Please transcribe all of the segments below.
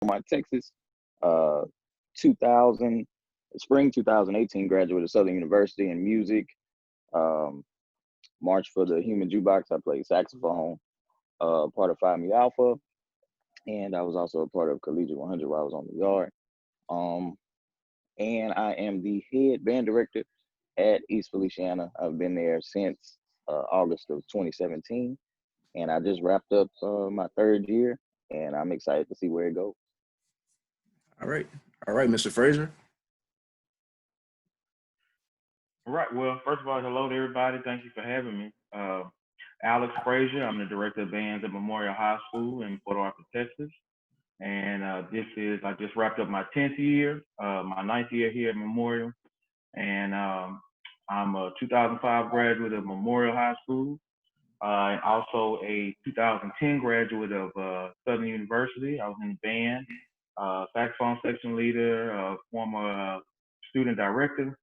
Beaumont, Texas. 2000, spring 2018, graduate of Southern University in music. Um, March for the Human Jukebox. I played saxophone. Part of Phi Me Alpha, and I was also a part of Collegiate 100 while I was on the yard. Um, and I am the head band director at East Feliciana. I've been there since August of 2017, and I just wrapped up my third year, and I'm excited to see where it goes. All right. All right, Mr. Frazier. All right. Well, first of all, hello to everybody. Thank you for having me. Alex Frazier. I'm the director of bands at Memorial High School in Port Arthur, Texas. And I just wrapped up my 10th year, my ninth year here at Memorial. And I'm a 2005 graduate of Memorial High School, and also a 2010 graduate of Southern University. I was in the band, saxophone section leader, former student director.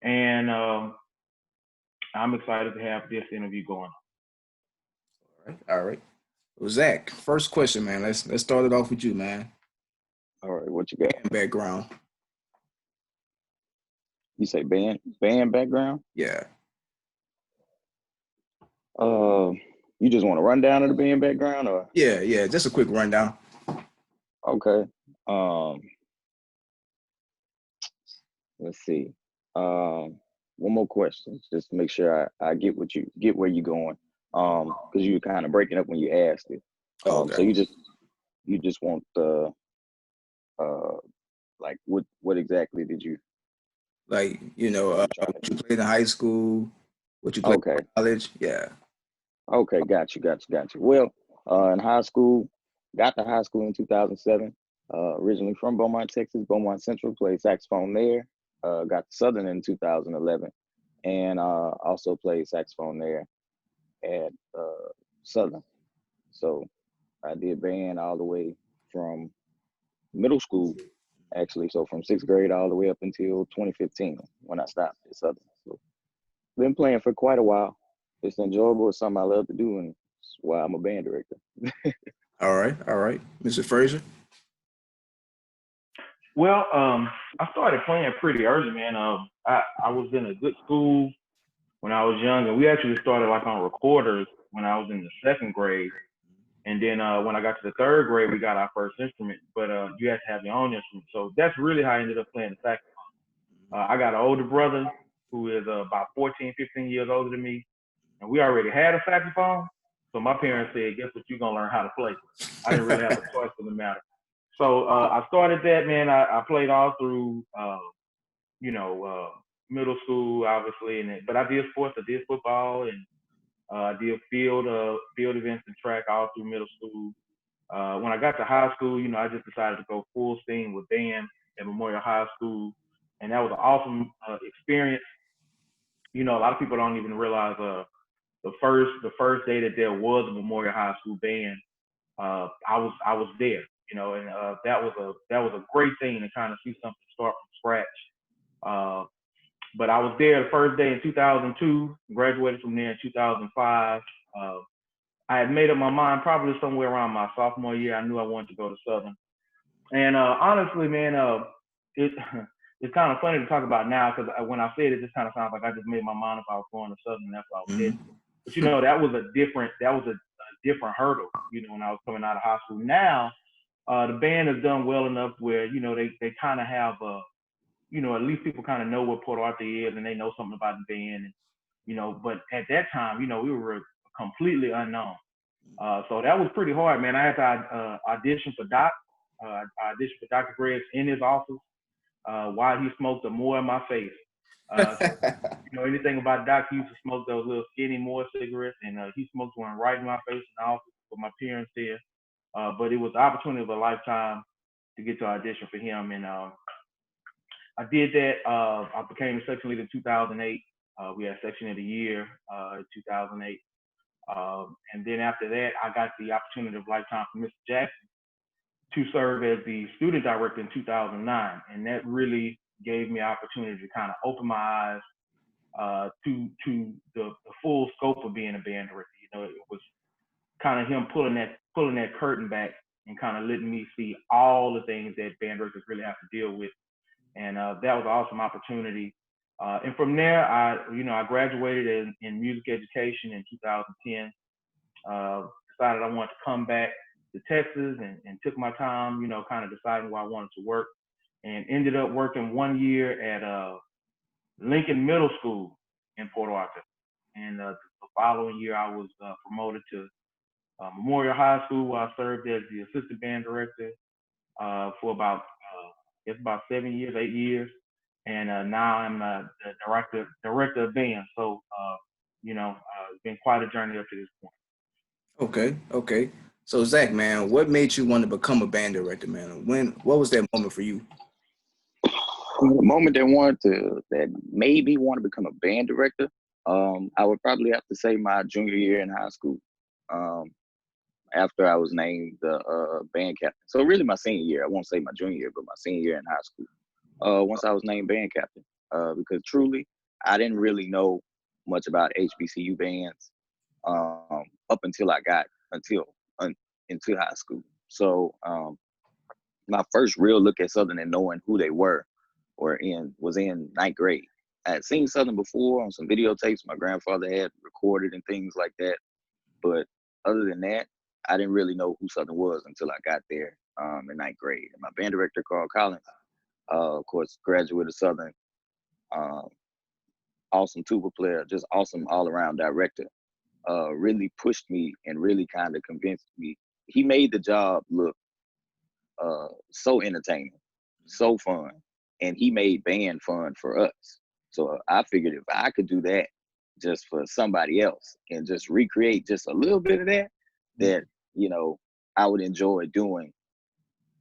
And I'm excited to have this interview going on. All right. All right. Well, Zach, first question, man. Let's start it off with you, man. All right, what you got? Band background. You say band background? Yeah. You just want to run down of the band background, or? Yeah, yeah. Just a quick rundown. Okay. Let's see. One more question, just to make sure I get where you're going. Because you were kind of breaking up when you asked it. Okay. So you just want the like what exactly did you? Like, what you played in high school, what you played Okay. in college. Yeah. Okay, got you. Well, in high school, got to high school in 2007. Originally from Beaumont, Texas, Beaumont Central, played saxophone there. Got to Southern in 2011, and also played saxophone there at Southern. So I did band all the way from middle school, actually. So from sixth grade all the way up until 2015 when I stopped at Southern. So been playing for quite a while. It's enjoyable. It's something I love to do, and it's why I'm a band director. All right. All right. Mr. Frazier. Well, I started playing pretty early, man. I was in a good school when I was young, and we actually started like on recorders when I was in the second grade. And then when I got to the third grade, we got our first instrument, but you had to have your own instrument. So that's really how I ended up playing the saxophone. I got an older brother who is about 14, 15 years older than me, and we already had a saxophone. So my parents said, guess what, you're going to learn how to play. I didn't really have a choice in the matter. So I started that, man. I played all through, middle school, obviously, but I did sports. I did football, and I did field events and track all through middle school. When I got to high school, I just decided to go full steam with band at Memorial High School, and that was an awesome experience. A lot of people don't even realize the first day that there was a Memorial High School band, I was there, and that was a great thing to kind of see something start from scratch. Uh, but I was there the first day in 2002, graduated from there in 2005. I had made up my mind probably somewhere around my sophomore year. I knew I wanted to go to Southern. And honestly, man, it it's kind of funny to talk about now because when I said it, just kind of sounds like I just made my mind up I was going to Southern. That's what I was heading. But that was a different hurdle. When I was coming out of high school. Now, the band has done well enough where they kind of have at least people kind of know what Port Arthur is and they know something about the band. And, but at that time, we were completely unknown. So that was pretty hard, man. I had to audition for Doc. I auditioned for Dr. Greggs in his office while he smoked a Moore in my face. Anything about Doc, he used to smoke those little skinny Moore cigarettes, and he smoked one right in my face in the office with my parents there. But it was the opportunity of a lifetime to get to audition for him, and I did that. I became the section leader in 2008. We had section of the year in 2008. And then after that, I got the opportunity of lifetime from Mr. Jackson to serve as the student director in 2009. And that really gave me opportunity to kind of open my eyes to the full scope of being a band director. It was kind of him pulling that curtain back, and kind of letting me see all the things that band directors really have to deal with. And that was an awesome opportunity. And from there, I graduated in music education in 2010. Decided I wanted to come back to Texas and took my time, kind of deciding where I wanted to work, and ended up working 1 year at Lincoln Middle School in Port Arthur. And the following year, I was promoted to Memorial High School, where I served as the assistant band director for about 7 years, 8 years, and now I'm the director of band. So it's been quite a journey up to this point. Okay. So Zach, man, what made you want to become a band director, man? What was that moment for you? The moment that made me want to become a band director, I would probably have to say my junior year in high school. After I was named the band captain. So really my senior year. I won't say my junior year, but my senior year in high school. Once I was named band captain, because truly I didn't really know much about HBCU bands up until I got into high school. So my first real look at Southern and knowing who they were was in ninth grade. I had seen Southern before on some videotapes my grandfather had recorded and things like that. But other than that, I didn't really know who Southern was until I got there in ninth grade. And my band director, Carl Collins, of course, graduate of Southern, awesome tuba player, just awesome all-around director, really pushed me and really kind of convinced me. He made the job look so entertaining, so fun, and he made band fun for us. So I figured if I could do that just for somebody else and just recreate just a little bit of that, I would enjoy doing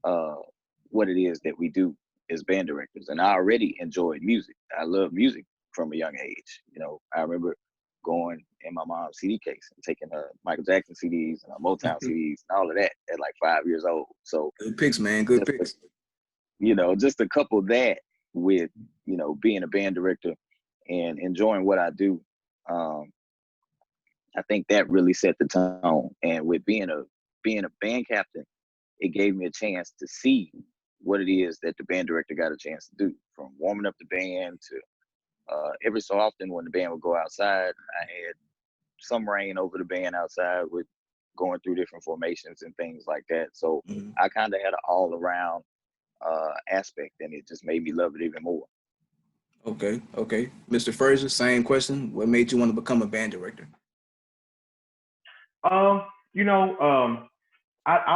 what it is that we do as band directors. And I already enjoyed music. I love music from a young age. I remember going in my mom's CD case and taking Michael Jackson CDs and Motown CDs and all of that at like 5 years old. So good picks, man. Good picks. Just to couple that with, being a band director and enjoying what I do. I think that really set the tone. And with being a band captain, it gave me a chance to see what it is that the band director got a chance to do, from warming up the band to every so often when the band would go outside, I had some reign over the band outside with going through different formations and things like that. So I kind of had an all around aspect, and it just made me love it even more. Okay. Mr. Frazier, same question. What made you want to become a band director? I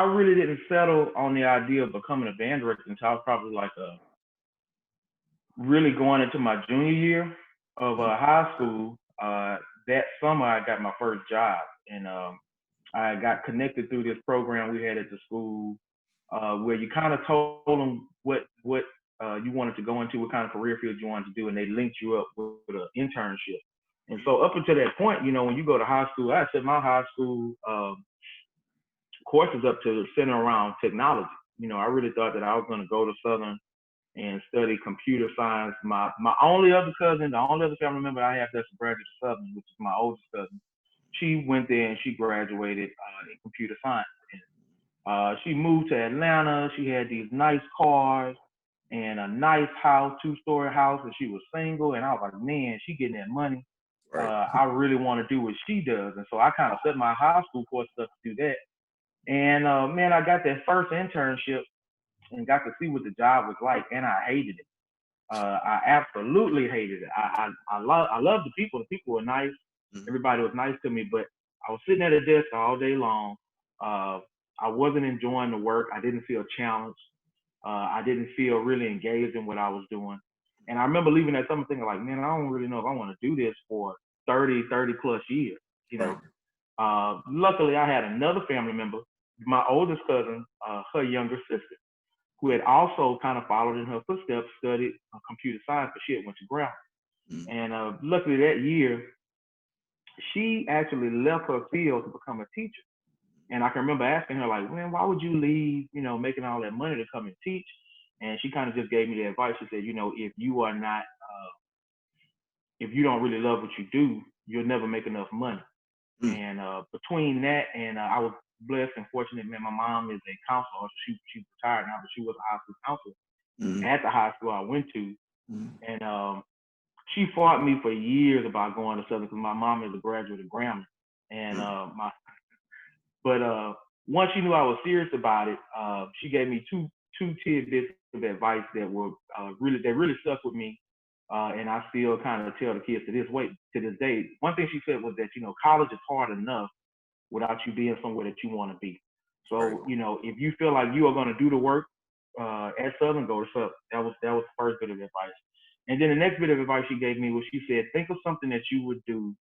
really didn't settle on the idea of becoming a band director until I was probably really going into my junior year of high school. That summer, I got my first job, and I got connected through this program we had at the school, where you kind of told them what you wanted to go into, what kind of career field you wanted to do, and they linked you up with an internship. And so up until that point, when you go to high school, I set my high school courses up to center around technology. I really thought that I was going to go to Southern and study computer science. My only other cousin, the only other family member I have that's a graduate of Southern, which is my oldest cousin, she went there and she graduated in computer science. And, she moved to Atlanta. She had these nice cars and a nice house, 2-story house, and she was single. And I was like, man, she getting that money. Right. I really want to do what she does. And so I kind of set my high school course up to do that. And man, I got that first internship and got to see what the job was like, and I hated it. I absolutely hated it. I love the people. The people were nice. Everybody was nice to me, but I was sitting at a desk all day long. I wasn't enjoying the work. I didn't feel challenged. I didn't feel really engaged in what I was doing. And I remember leaving that summer thinking like, man, I don't really know if I want to do this for 30 plus years, Luckily, I had another family member, my oldest cousin, her younger sister, who had also kind of followed in her footsteps, studied computer science, but she had went to Brown. And luckily that year, she actually left her field to become a teacher. And I can remember asking her, like, man, why would you leave, making all that money to come and teach? And she kind of just gave me the advice. She said, if you are not, if you don't really love what you do, you'll never make enough money. And between that and I was blessed and fortunate, man. My mom is a counselor. She's retired now, but she was a high school counselor at the high school I went to. And she fought me for years about going to Southern because my mom is a graduate of Grambling. And once she knew I was serious about it, she gave me two tidbits of advice that were really stuck with me. And I still kind of tell the kids to this day. One thing she said was that, college is hard enough without you being somewhere that you want to be. So, if you feel like you are going to do the work at Southern, go to Southern. That was the first bit of advice. And then the next bit of advice she gave me was she said, think of something that you would do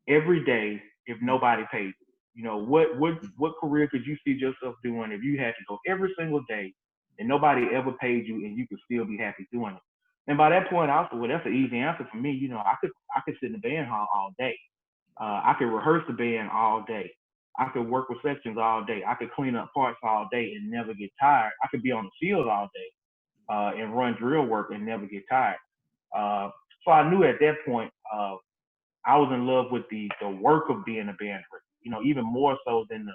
every day if nobody paid you. What career could you see yourself doing if you had to go every single day and nobody ever paid you and you could still be happy doing it? And by that point, I said, well, that's an easy answer for me. I could sit in the band hall all day. I could rehearse the band all day. I could work with sections all day. I could clean up parts all day and never get tired. I could be on the field all day and run drill work and never get tired. So I knew at that point I was in love with the work of being a band director. Even more so than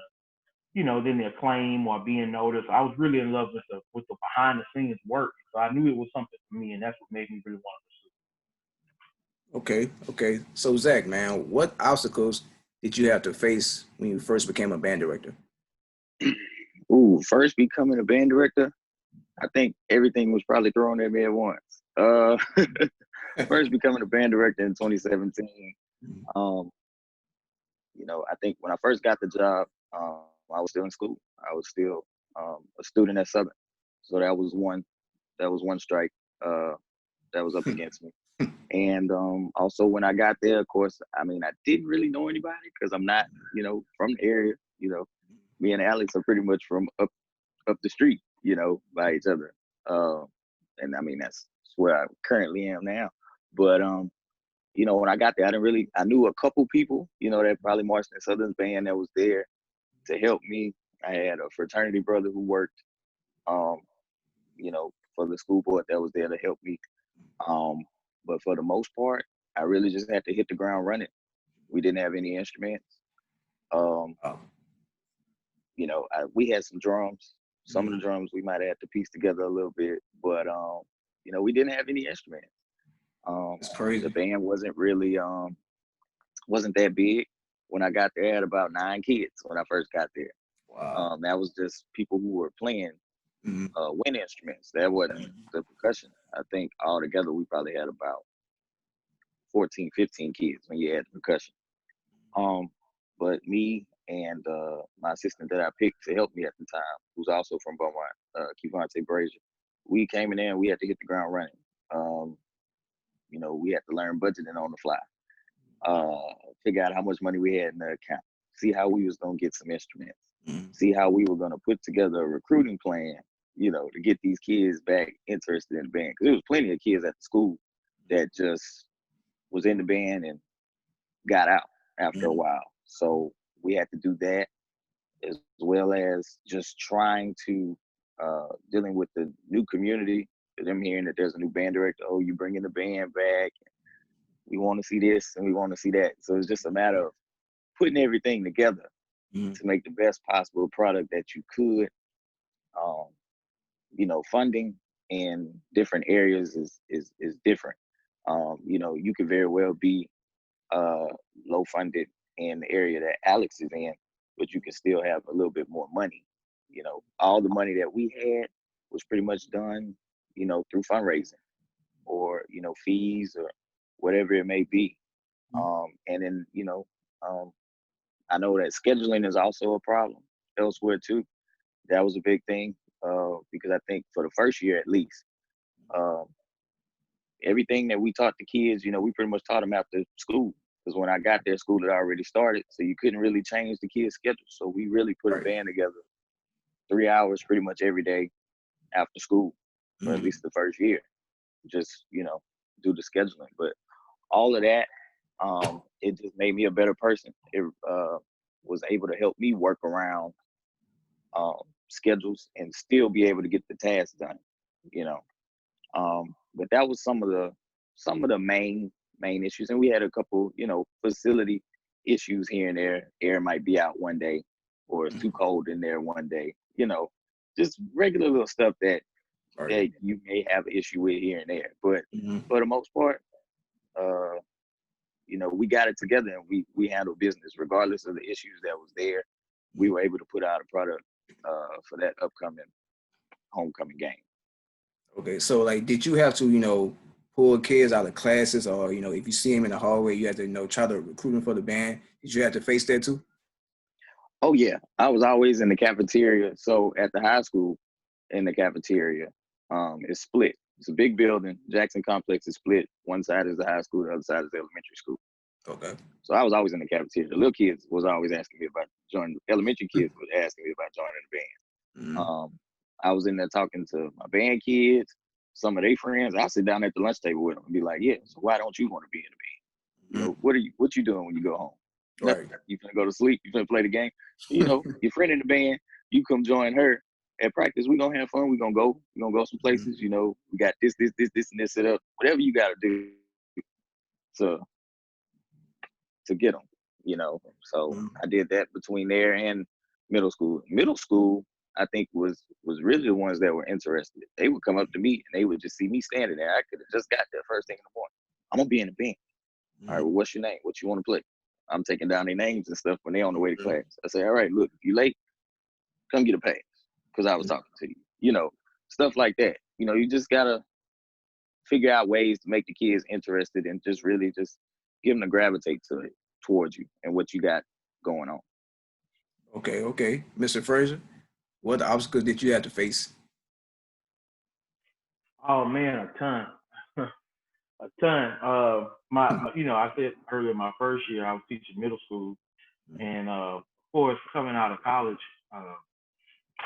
the acclaim or being noticed. I was really in love with the behind the scenes work. So I knew it was something for me, and that's what made me really want to pursue. Okay. So Zach, man, what obstacles did you have to face when you first became a band director? Ooh, first becoming a band director, I think everything was probably thrown at me at once. First becoming a band director in 2017. I think when I first got the job, I was still in school. I was still a student at Southern. So that was one strike that was up against me. And also when I got there, of course, I didn't really know anybody because I'm not, from the area. Me and Alex are pretty much from up the street, by each other. And that's where I currently am now. But when I got there, I knew a couple people, that probably marched in Southern's band that was there to help me. I had a fraternity brother who worked, for the school board that was there to help me. But for the most part, I really just had to hit the ground running. We didn't have any instruments. We had some drums. Some of the drums we might have had to piece together a little bit, but we didn't have any instruments. It's crazy. The band wasn't really wasn't that big. When I got there, I had about 9 kids when I first got there. Wow. That was just people who were playing wind instruments. That wasn't the percussion. I think altogether we probably had about 14, 15 kids when you add the percussion. But me and my assistant that I picked to help me at the time, who's also from Beaumont, Frazier, we came in there and we had to hit the ground running. We had to learn budgeting on the fly, figure out how much money we had in the account, see how we was going to get some instruments, see how we were going to put together a recruiting plan, to get these kids back interested in the band. Because there was plenty of kids at the school that just was in the band and got out after a while. So we had to do that, as well as just trying to dealing with the new community, them hearing that there's a new band director. Oh, you bringing the band back. We want to see this and we want to see that. So it's just a matter of putting everything together to make the best possible product that you could. Funding in different areas is different. You could very well be low funded in the area that Alex is in, but you can still have a little bit more money. All the money that we had was pretty much done, through fundraising or, fees or whatever it may be. And then, I know that scheduling is also a problem elsewhere too. That was a big thing because I think for the first year at least, everything that we taught the kids, we pretty much taught them after school. Because when I got there, school had already started, so you couldn't really change the kids' schedule. So we really put a band together 3 hours pretty much every day after school, or at least the first year. Just, do the scheduling. But all of that, it just made me a better person. It was able to help me work around schedules and still be able to get the tasks done, But that was some of the main issues. And we had a couple, facility issues here and there. Air might be out one day or it's too cold in there one day. You know, just regular little stuff that you may have an issue with here and there. But for the most part, you know, we got it together and we handled business regardless of the issues that was there. We were able to put out a product for that upcoming homecoming game. Okay, so like, did you have to, you know, pull kids out of classes, or, you know, if you see them in the hallway, you had to, you know, try to recruit them for the band? Did you have to face that too? Oh yeah, I was always in the cafeteria. So at the high school, in the cafeteria, it's split. It's a big building. Jackson Complex is split. One side is the high school, the other side is the elementary school. Okay. So I was always in the cafeteria. The little kids was always asking me about joining. Elementary kids was asking me about joining the band. I was in there talking to my band kids, some of their friends. I sit down at the lunch table with them and be like, "Yeah, so why don't you want to be in the band? You know, what you doing when you go home? Right. You finna go to sleep? You finna play the game? You know, your friend in the band, you come join her at practice. We gonna have fun. We gonna go some places. You know, we got this, and this set up. Whatever you gotta do to get them. You know, so I did that between there and middle school. Middle school, I think was really the ones that were interested. They would come up to me and they would just see me standing there. I could have just got there first thing in the morning. I'm gonna be in the band. All right, well, what's your name? What you want to play? I'm taking down their names and stuff when they on the way to class. I say, all right, look, if you late, come get a pass because I was talking to you. You know, stuff like that. You know, you just gotta figure out ways to make the kids interested and just really just give them to gravitate to it towards you and what you got going on. Okay. Mr. Frazier, what obstacles did you have to face? Oh man, a ton. A ton. My you know, I said earlier, my first year I was teaching middle school, and of course, coming out of college,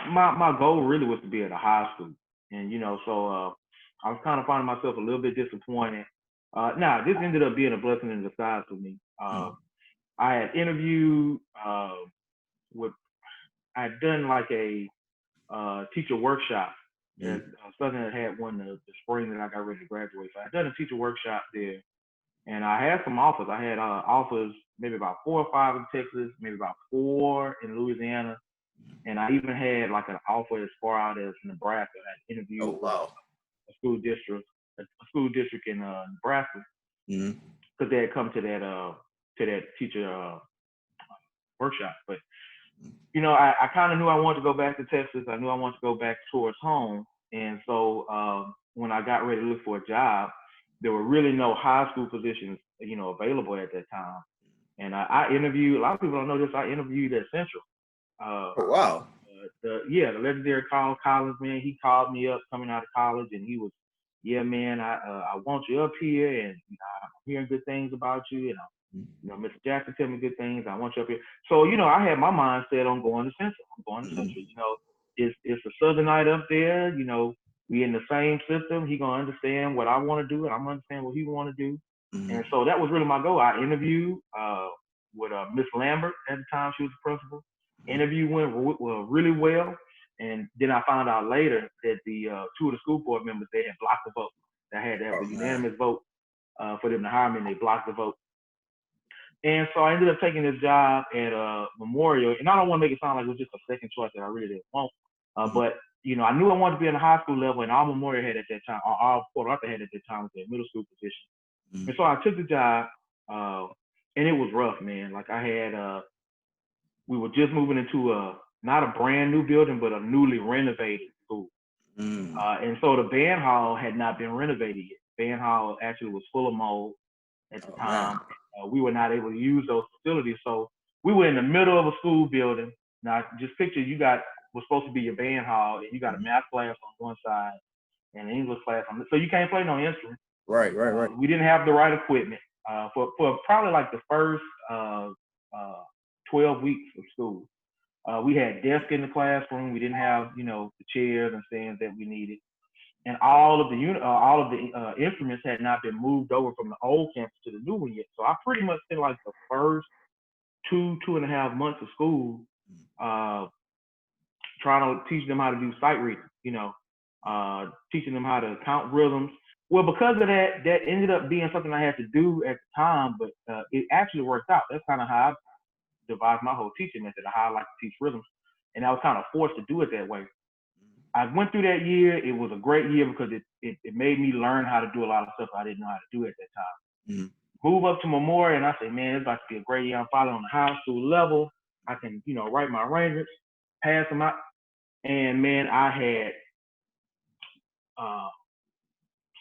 my goal really was to be at a high school, and you know, so I was kind of finding myself a little bit disappointed. Now, this ended up being a blessing in disguise for me. I had interviewed with, I had done like a teacher workshop. Southern had one the spring that I got ready to graduate. So I had done a teacher workshop there, and I had some offers. I had offers maybe about 4 or 5 in Texas, maybe about 4 in Louisiana, and I even had like an offer as far out as Nebraska. I interviewed a school district in Nebraska, because they had come to that teacher workshop. But you know, I kind of knew I wanted to go back to Texas. I knew I wanted to go back towards home, and so when I got ready to look for a job, there were really no high school positions, you know, available at that time. And I interviewed. A lot of people don't know this. I interviewed at Central. The legendary Carl Collins, man, he called me up coming out of college, and he was, yeah, man, I want you up here, and I'm hearing good things about you, and you know, Mr. Jackson tell me good things. I want you up here. So, you know, I had my mind set on going to Central. I'm going to Central. You know, it's a Southernite up there. You know, we in the same system. He gonna understand what I want to do, and I'm gonna understand what he want to do. And so that was really my goal. I interviewed with Miss Lambert at the time. She was the principal. Interview went really well, and then I found out later that the 2 of the school board members, they had blocked the vote. They had to have a unanimous vote for them to hire me, and they blocked the vote. And so I ended up taking this job at Memorial, and I don't want to make it sound like it was just a second choice that I really didn't want, but you know, I knew I wanted to be in the high school level, and all Memorial had at that time, or all Port Arthur had at that time, was their middle school position. And so I took the job, and it was rough, man. Like I had, we were just moving into not a brand new building, but a newly renovated school. And so the band hall had not been renovated yet. Band hall actually was full of mold at the time. We were not able to use those facilities. So we were in the middle of a school building. Now, just picture was supposed to be your band hall, and you got a math class on one side and an English class on the, so you can't play no instrument. Right. We didn't have the right equipment for probably like the first 12 weeks of school. We had desks in the classroom. We didn't have, you know, the chairs and stands that we needed. And all of the instruments had not been moved over from the old campus to the new one yet. So I pretty much spent like the first 2.5 months of school trying to teach them how to do sight reading, you know, teaching them how to count rhythms. Well, because of that, ended up being something I had to do at the time, but it actually worked out. That's kind of how devised my whole teaching method of how I like to teach rhythms, and I was kind of forced to do it that way. I went through that year. It was a great year because it made me learn how to do a lot of stuff I didn't know how to do at that time. Mm-hmm. Move up to Memorial, and I said, man, it's about to be a great year. I'm finally on the high school level. I can, write my arrangements, pass them out. And man, I had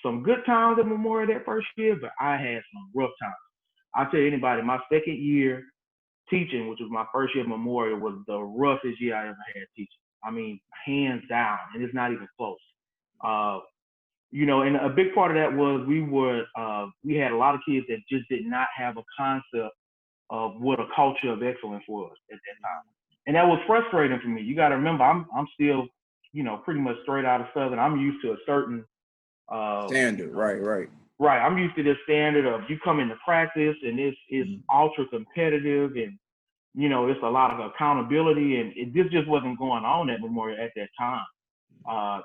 some good times at Memorial that first year, but I had some rough times. I'll tell you anybody, my second year teaching, which was my first year at Memorial, was the roughest year I ever had teaching. I mean, hands down, and it's not even close. And a big part of that was we had a lot of kids that just did not have a concept of what a culture of excellence was at that time. And that was frustrating for me. You got to remember, I'm still, pretty much straight out of Southern. I'm used to a certain standard, right. Right. I'm used to this standard of you come into practice and it's ultra competitive and, it's a lot of accountability and this just wasn't going on at Memorial at that time.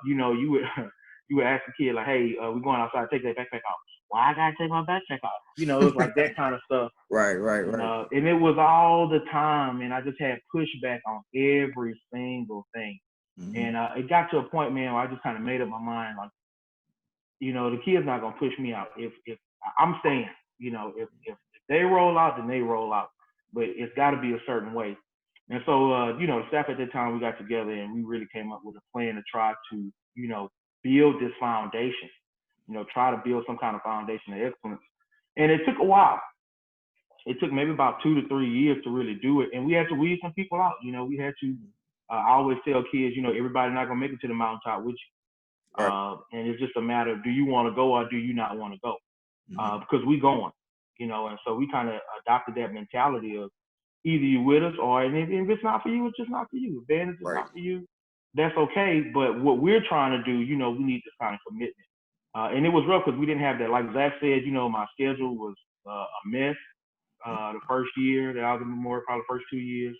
You would ask the kid like, hey, we're going outside, take that backpack off. Why I gotta take my backpack off? It was like that kind of stuff. Right. And it was all the time, and I just had pushback on every single thing. Mm-hmm. And it got to a point, man, where I just kind of made up my mind, like, the kid's not gonna push me out. If I'm staying, if they roll out, then they roll out. But it's got to be a certain way. And so, the staff at that time, we got together and we really came up with a plan to try to, build this foundation. Try to build some kind of foundation of excellence. And it took a while. It took maybe about 2 to 3 years to really do it. And we had to weed some people out. We had to, I always tell kids, everybody's not going to make it to the mountaintop with you. Right. And it's just a matter of, do you want to go or do you not want to go? Because we going, and so we kind of adopted that mentality of either you with us or, and if it's not for you, it's just not for you. If band is just not for you, that's okay. But what we're trying to do, we need this kind of commitment. And it was rough because we didn't have that. Like Zach said, my schedule was a mess the first year that I was in Memorial, probably the first 2 years.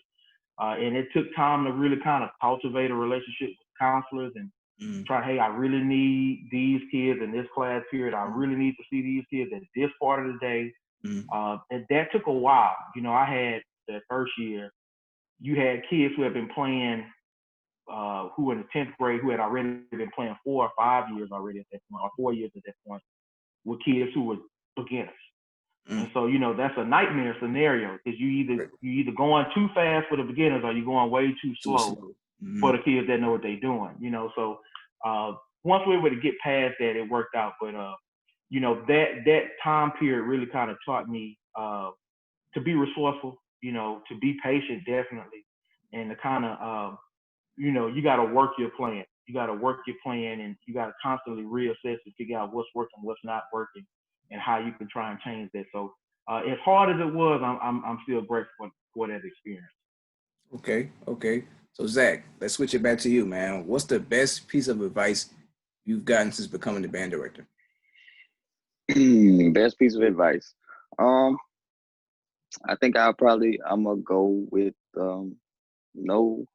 And it took time to really kind of cultivate a relationship with counselors and try, hey, I really need these kids in this class period. I really need to see these kids at this part of the day. And that took a while. I had that first year, you had kids who had been playing who were in the 10th grade, who had already been playing 4 or 5 years already at that point, or 4 years at that point, with kids who were beginners. And so, that's a nightmare scenario because you either going too fast for the beginners or you're going way too slow for the kids that know what they're doing. So once we were able to get past that, it worked out. But that time period really kind of taught me to be resourceful, to be patient, definitely, and to kind of you got to work your plan. You got to work your plan, and you got to constantly reassess to figure out what's working, what's not working, and how you can try and change that. So, as hard as it was, I'm still grateful for that experience. Okay. So, Zach, let's switch it back to you, man. What's the best piece of advice you've gotten since becoming the band director? Best piece of advice. I think I'm gonna go with know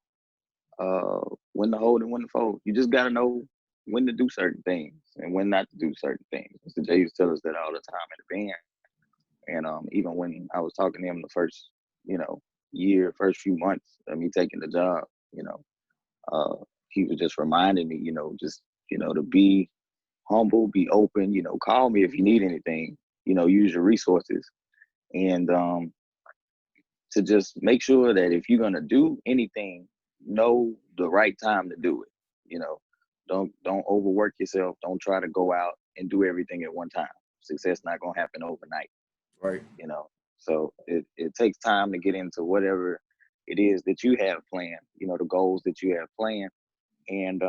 when to hold and when to fold. You just gotta know when to do certain things and when not to do certain things. Mr. J used to tell us that all the time in the band. And even when I was talking to him the first, first few months of me taking the job, he was just reminding me, to be humble, be open, call me if you need anything, use your resources. And to just make sure that if you're gonna do anything, know the right time to do it. Don't overwork yourself. Don't try to go out and do everything at one time. Success not gonna happen overnight. Right. So it takes time to get into whatever it is that you have planned, the goals that you have planned. And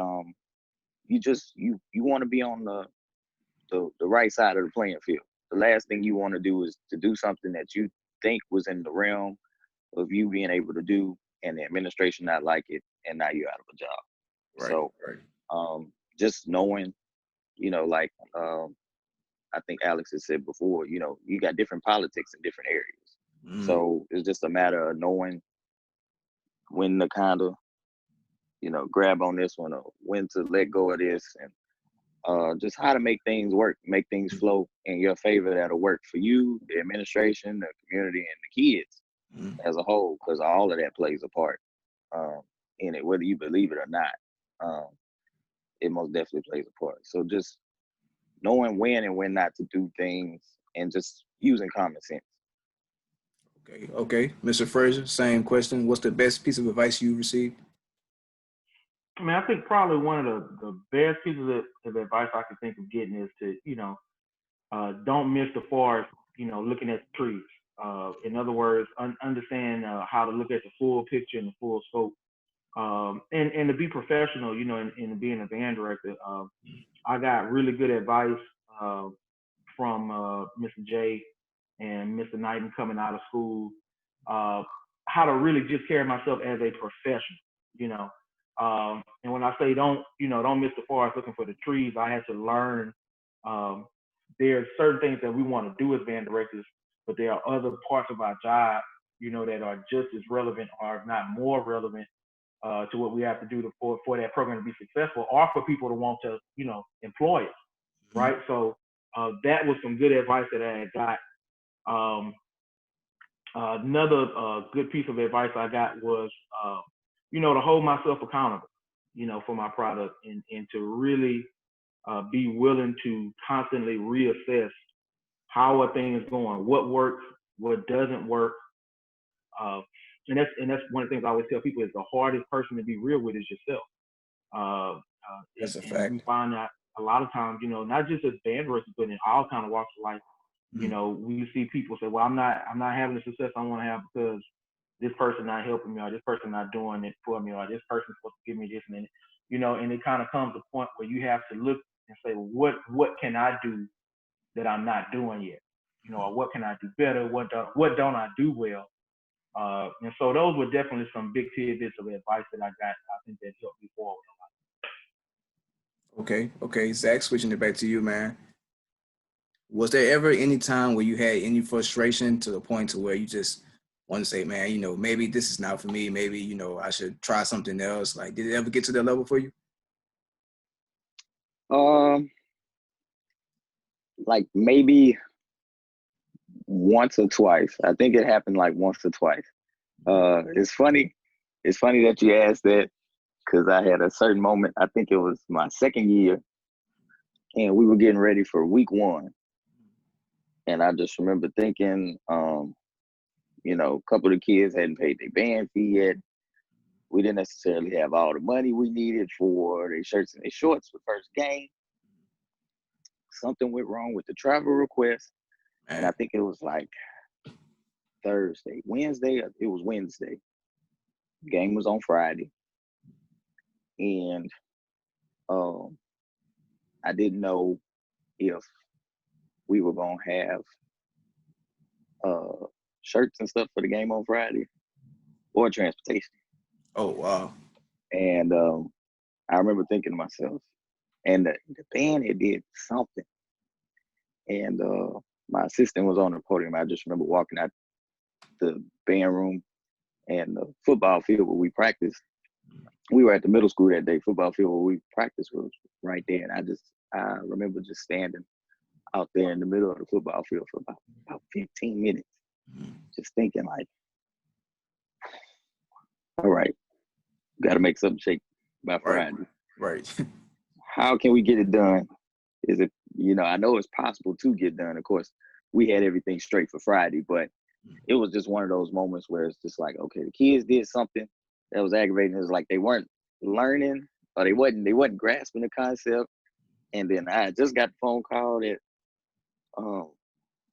you want to be on the right side of the playing field. The last thing you want to do is to do something that you think was in the realm of you being able to do, and the administration not like it, and now you're out of a job. Right, so just knowing, I think Alex has said before, you got different politics in different areas. So it's just a matter of knowing when to kind of, grab on this one, or when to let go of this, and just how to make things work, make things flow in your favor that'll work for you, the administration, the community, and the kids. as a whole, because all of that plays a part in it, whether you believe it or not. It most definitely plays a part. So just knowing when and when not to do things and just using common sense. Okay. Mr. Frazier, same question. What's the best piece of advice you received? I mean, I think probably one of the best pieces of advice I could think of getting is to, don't miss the forest, looking at the trees. In other words, understand how to look at the full picture and the full scope. And to be professional, in being a band director, I got really good advice from Mr. J and Mr. Knighton coming out of school, how to really just carry myself as a professional, you know. And when I say don't miss the forest looking for the trees, I had to learn there are certain things that we want to do as band directors, but there are other parts of our job, that are just as relevant or if not more relevant to what we have to do for that program to be successful or for people to want to, employ us, right? So that was some good advice that I had got. Another good piece of advice I got was, to hold myself accountable, for my product and to really be willing to constantly reassess how a thing is going, what works, what doesn't work. And that's one of the things I always tell people is the hardest person to be real with is yourself. That's a and we fact. find that a lot of times, not just as band directors, but in all kind of walks of life, we see people say, well, I'm not having the success I want to have because this person not helping me or this person not doing it for me or this person's supposed to give me this and then, and it kind of comes to a point where you have to look and say, well, what can I do that I'm not doing yet? Or what can I do better? What don't I do well? And so those were definitely some big tidbits of advice that I got. I think that helped me forward a Okay. Zach, switching it back to you, man. Was there ever any time where you had any frustration to the point to where you just want to say, man, maybe this is not for me. Maybe, I should try something else. Like, did it ever get to that level for you? Like maybe once or twice. I think it happened like once or twice. It's funny. It's funny that you asked that because I had a certain moment. I think it was my second year, and we were getting ready for week one. And I just remember thinking, a couple of the kids hadn't paid their band fee yet. We didn't necessarily have all the money we needed for their shirts and their shorts for first game. Something went wrong with the travel request. And I think it was like Wednesday. It was Wednesday. Game was on Friday. And I didn't know if we were going to have shirts and stuff for the game on Friday or transportation. Oh, wow. And I remember thinking to myself, and the band had did something. And my assistant was on the podium. I just remember walking out the band room and the football field where we practiced. We were at the middle school that day. Football field where we practiced was right there. And I remember just standing out there in the middle of the football field for about 15 minutes, just thinking like, all right, got to make something shake by Friday. Right. How can we get it done? Is it, I know it's possible to get done. Of course, we had everything straight for Friday, but it was just one of those moments where it's just like, okay, the kids did something that was aggravating. It was like they weren't learning or they wasn't grasping the concept. And then I just got the phone call that,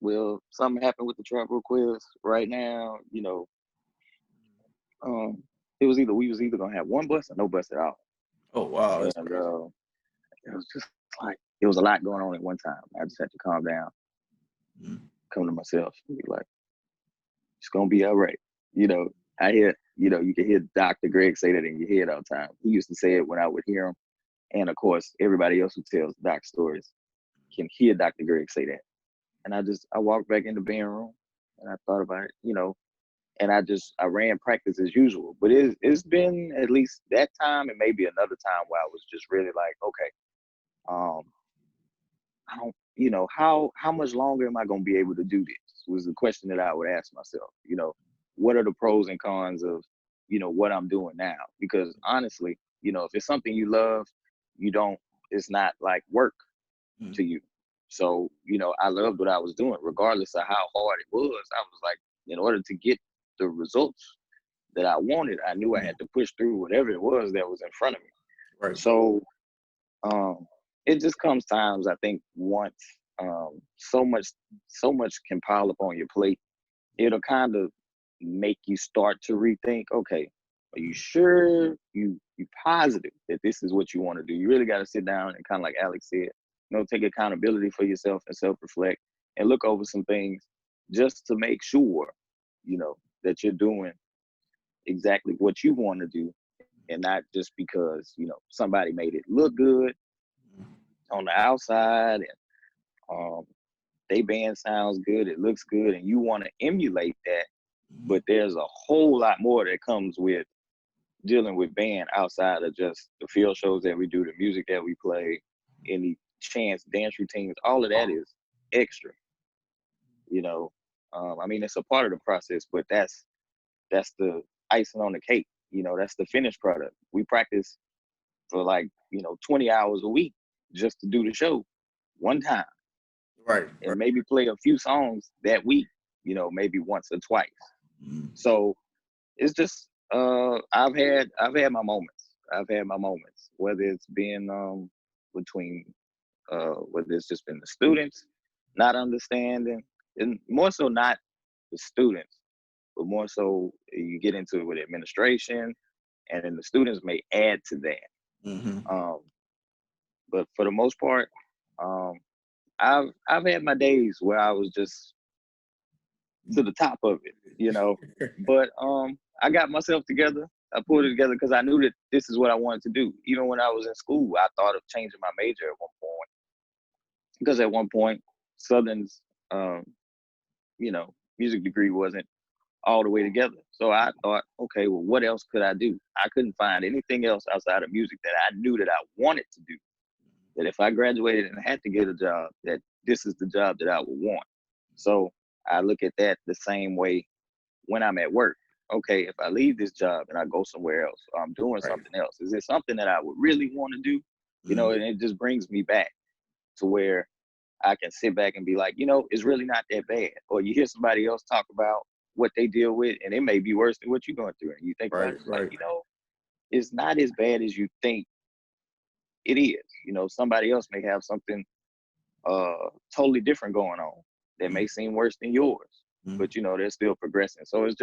well, something happened with the travel request right now. It was we was either gonna have one bus or no bus at all. Oh, wow. And it was just like it was a lot going on at one time. I just had to calm down, come to myself, and be like, it's gonna be all right. I hear, you can hear Dr. Greg say that in your head all the time. He used to say it when I would hear him. And of course, everybody else who tells Doc stories can hear Dr. Greg say that. And I walked back in the band room and I thought about it, and I ran practice as usual. But it's been at least that time and maybe another time where I was just really like, okay, I don't, how much longer am I going to be able to do this was the question that I would ask myself, what are the pros and cons of, what I'm doing now? Because honestly, if it's something you love, it's not like work to you. So, I loved what I was doing, regardless of how hard it was. I was like, in order to get the results that I wanted, I knew I had to push through whatever it was that was in front of me. Right. So, it just comes times, I think, once so much can pile up on your plate, it'll kind of make you start to rethink, okay, are you sure you positive that this is what you want to do? You really got to sit down and, kind of like Alex said, take accountability for yourself and self-reflect and look over some things just to make sure, that you're doing exactly what you want to do, and not just because, somebody made it look good on the outside, and they band sounds good, it looks good, and you want to emulate that. But there's a whole lot more that comes with dealing with band outside of just the field shows that we do, the music that we play, any chance dance routines. All of that is extra. I mean, it's a part of the process, but that's the icing on the cake. That's the finished product. We practice for like 20 hours a week just to do the show one time, Right. and maybe play a few songs that week. Maybe once or twice. So it's just I've had my moments. Whether it's been between whether it's just been the students not understanding, and more so not the students, but more so you get into it with administration, and then the students may add to that. But for the most part, I've had my days where I was just to the top of it, but I got myself together. I pulled it together because I knew that this is what I wanted to do. Even when I was in school, I thought of changing my major at one point, because at one point, Southern's, music degree wasn't all the way together. So I thought, okay, well, what else could I do? I couldn't find anything else outside of music that I knew that I wanted to do. That if I graduated and had to get a job, that this is the job that I would want. So I look at that the same way when I'm at work. Okay, if I leave this job and I go somewhere else, or I'm doing something else, is it something that I would really want to do? And it just brings me back to where I can sit back and be like, it's really not that bad. Or you hear somebody else talk about what they deal with, and it may be worse than what you're going through. And you think about it, like, it's not as bad as you think it is. Somebody else may have something totally different going on that may seem worse than yours, but they're still progressing. So it's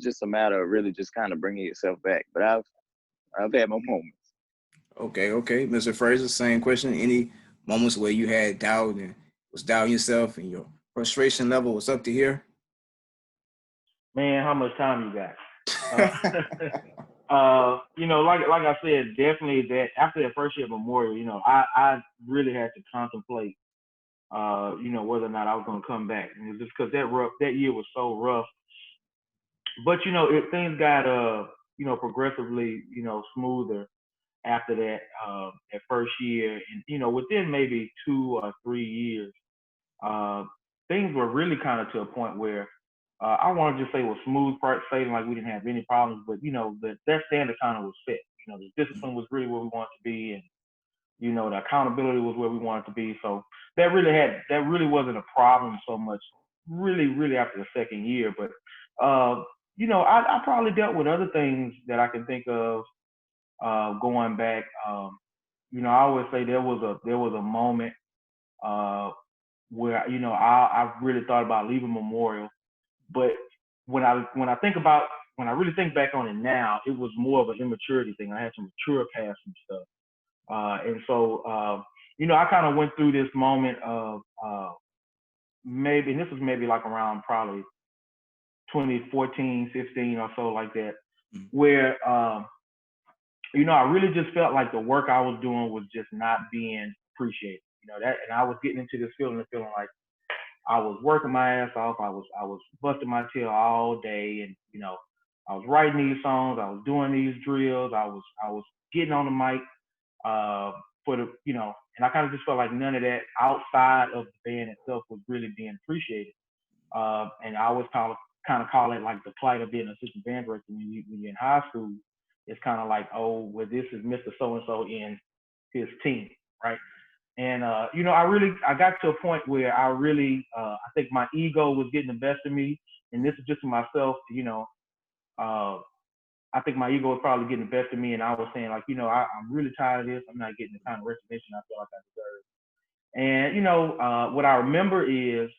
just a matter of really just kind of bringing yourself back. But I've had my moments. Okay, Mr. Frazier, same question. Any moments where you had doubt and was doubting yourself and your frustration level was up to here? Man, how much time you got? Like I said, definitely that after that first year at Memorial, I really had to contemplate, whether or not I was going to come back. And it's just because that year was so rough. But things got progressively smoother after that first year, and within maybe 2 or 3 years, things were really kind of to a point where I want to just say it was smooth sailing, like we didn't have any problems, but that standard kind of was set. The discipline was really where we wanted to be, and the accountability was where we wanted to be. So that really wasn't a problem so much, really after the second year. But I probably dealt with other things that I can think of going back. I always say there was a moment where I really thought about leaving Memorial, but when I really think back on it now, it was more of an immaturity thing. I had to mature past some stuff. And so, I kind of went through this moment of maybe, and this was maybe like around probably 2014, 15 or so, like that, where, I really just felt like the work I was doing was just not being appreciated. And I was getting into this feeling like I was working my ass off. I was busting my tail all day, and I was writing these songs. I was doing these drills. I was getting on the mic for the and I kind of just felt like none of that outside of the band itself was really being appreciated. And I always kind of kind of call it like the plight of being an assistant band director when you're in high school. It's kind of like, oh, well, this is Mr. So-and-so in his team, right? And, I got to a point where I think my ego was getting the best of me. And this is just myself, I think my ego was probably getting the best of me. And I was saying, like, I'm really tired of this. I'm not getting the kind of recognition I feel like I deserve. And, what I remember is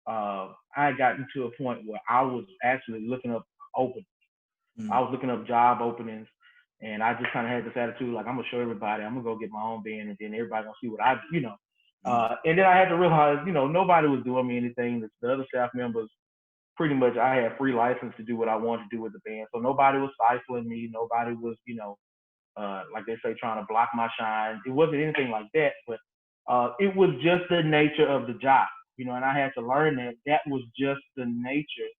I had gotten to a point where I was actually looking up openings. I was looking up job openings. And I just kind of had this attitude, like, I'm going to show everybody, I'm going to go get my own band, and then everybody going to see what I do, and then I had to realize, nobody was doing me anything. The other staff members, pretty much, I had free license to do what I wanted to do with the band. So nobody was stifling me. Nobody was, like they say, trying to block my shine. It wasn't anything like that, but it was just the nature of the job, and I had to learn that was just the nature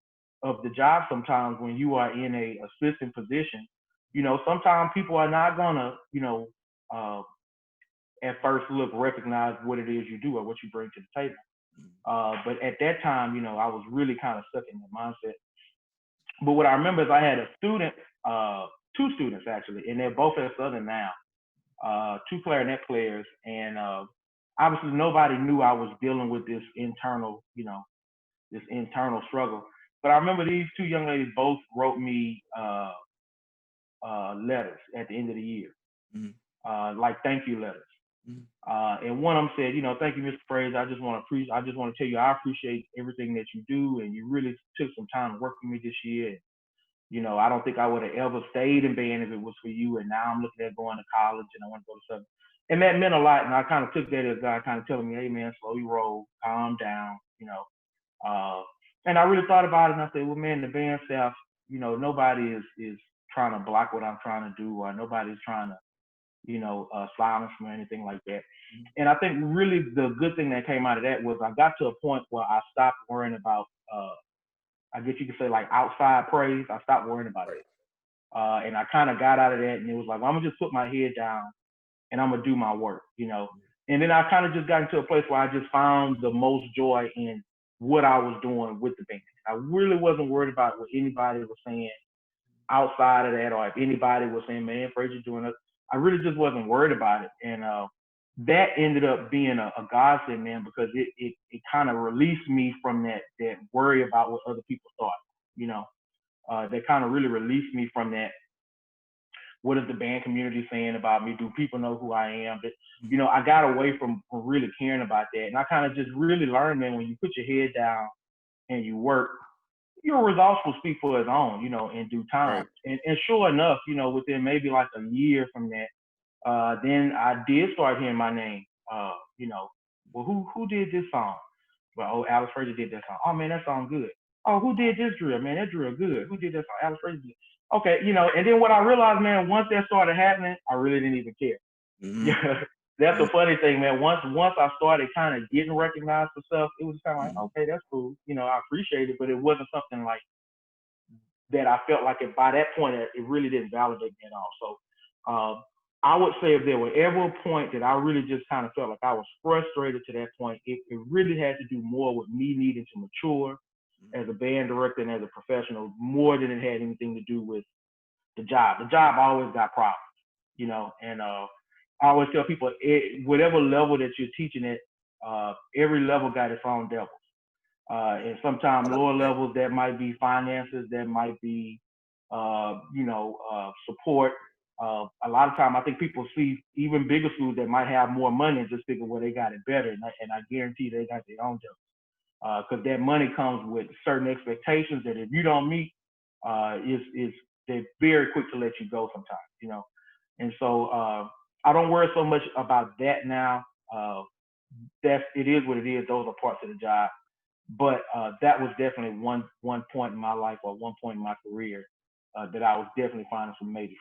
of the job. Sometimes when you are in a assistant position, sometimes people are not gonna, at first look, recognize what it is you do or what you bring to the table. But at that time, I was really kind of stuck in that mindset. But what I remember is I had a student, two students actually, and they're both at Southern now, two clarinet players, and obviously nobody knew I was dealing with this internal struggle. But I remember these two young ladies both wrote me letters at the end of the year, like thank you letters. And one of them said, thank you, Mr. Frazier. I just want to tell you I appreciate everything that you do, and you really took some time to work with me this year. And, I don't think I would have ever stayed in band if it was for you. And now I'm looking at going to college, and I want to go to Southern. And that meant a lot. And I kind of took that as God kind of telling me, hey man, slow your roll, calm down, and I really thought about it, and I said, well, man, the band staff, nobody is trying to block what I'm trying to do, or nobody's trying to, silence me or anything like that. And I think really the good thing that came out of that was I got to a point where I stopped worrying about, I guess you could say, like, outside praise. I stopped worrying about it. And I kind of got out of that, and it was like, well, I'm gonna just put my head down and I'm gonna do my work, And then I kind of just got into a place where I just found the most joy in what I was doing with the band. I really wasn't worried about what anybody was saying outside of that, or if anybody was saying, man, Frazier doing it. I really just wasn't worried about it. And that ended up being a godsend, man, because it kind of released me from that worry about what other people thought, that kind of really released me from that. What is the band community saying about me? Do people know who I am? But, I got away from really caring about that. And I kind of just really learned, man, when you put your head down and you work, your results will speak for its own, in due time. Right. And sure enough, within maybe like a year from that, then I did start hearing my name. Well, who did this song? Well, oh, Alex Frazier did that song. Oh man, that song good. Oh, who did this drill? Man, that drill good. Who did that song? Alex Frazier did. Okay, and then what I realized, man, once that started happening, I really didn't even care. Yeah, that's the funny thing, man. Once I started kind of getting recognized for stuff, it was kind of like, okay, that's cool. I appreciate it, but it wasn't something like that. I felt like by that point, it really didn't validate me at all. So I would say if there were ever a point that I really just kind of felt like I was frustrated to that point, it really had to do more with me needing to mature as a band director and as a professional, more than it had anything to do with the job. The job always got problems, and I always tell people, whatever level that you're teaching at, every level got its own devils. And sometimes lower levels, that might be finances, that might be, support. A lot of time, I think people see even bigger schools that might have more money and just figure, well, they got it better. And I guarantee they got their own devils. Because that money comes with certain expectations that if you don't meet, they're very quick to let you go sometimes, And so I don't worry so much about that now. It is what it is. Those are parts of the job. But that was definitely one point in my life, or one point in my career, that I was definitely finding some major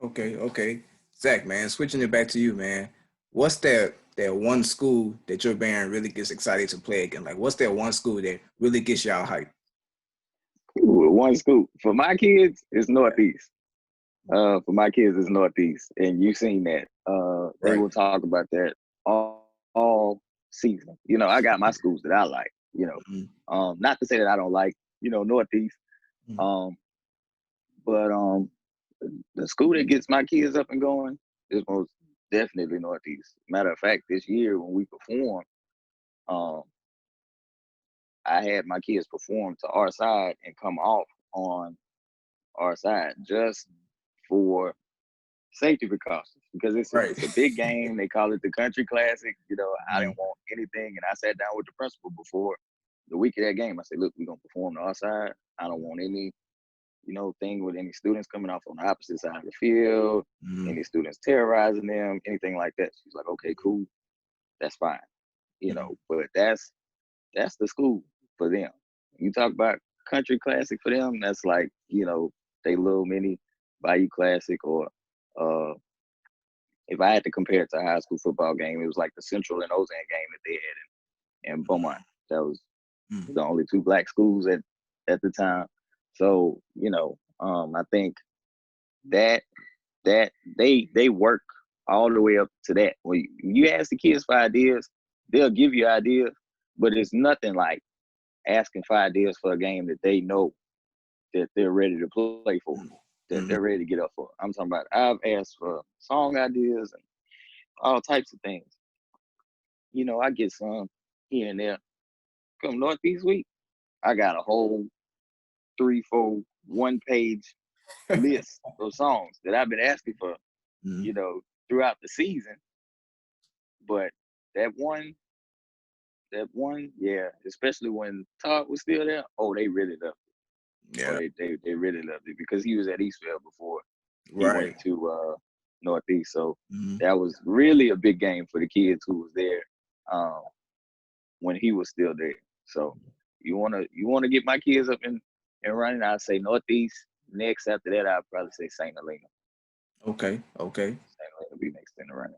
frustration. Okay. Zach, man, switching it back to you, man. What's that one school that your band really gets excited to play again? Like, what's that one school that really gets y'all hyped? Ooh, one school. For my kids, it's Northeast. For my kids, it's Northeast. And you've seen that. They will talk about that all season. I got my schools that I like, not to say that I don't like Northeast. Um, but the school that gets my kids up and going is most definitely Northeast. Matter of fact, this year when we performed, um, I had my kids perform to our side and come off on our side just for safety precautions because Right. it's a big game. They call it the Country Classic. I Mm-hmm. didn't want anything, and I sat down with the principal before the week of that game. I said, "Look, we're gonna perform to our side. I don't want any, thing with any students coming off on the opposite side of the field, Mm-hmm. any students terrorizing them, anything like that." She's like, "Okay, cool, that's fine." But that's the school for them. You talk about Country Classic for them, that's like, they little mini Bayou Classic, or if I had to compare it to a high school football game, it was like the Central and Ozan game that they had in Beaumont. That was the only two black schools at the time. So, I think that they work all the way up to that. When you ask the kids for ideas, they'll give you ideas, but it's nothing like asking for ideas for a game that they know that they're ready to play for, that they're ready to get up for. I'm talking about I've asked for song ideas and all types of things. I get some here and there. Come Northeast Week, I got a whole 3, 4, 1-page list of songs that I've been asking for, throughout the season. But that one, yeah, especially when Todd was still there, oh, they really loved it. Oh, Yeah. they really loved it because he was at Eastville before he went Right. to Northeast. So Mm-hmm. that was really a big game for the kids who was there when he was still there. So you wanna get my kids up and running, I'd say Northeast. Next after that, I'd probably say St. Helena. Okay. Okay. St. Helena be next in the running.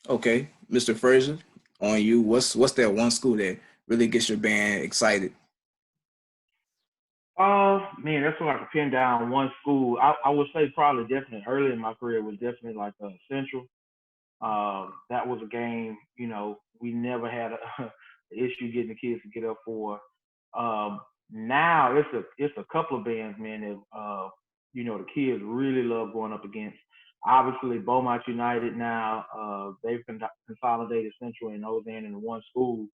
Okay. Mr. Frazier, on you. What's that one school that really gets your band excited? Man, that's what I could pin down one school. I would say probably definitely early in my career was definitely like Central. That was a game, we never had a issue getting the kids to get up for. Now it's a couple of bands, man, that the kids really love going up against. Obviously, Beaumont United now, they've consolidated Central and Ozan into one school,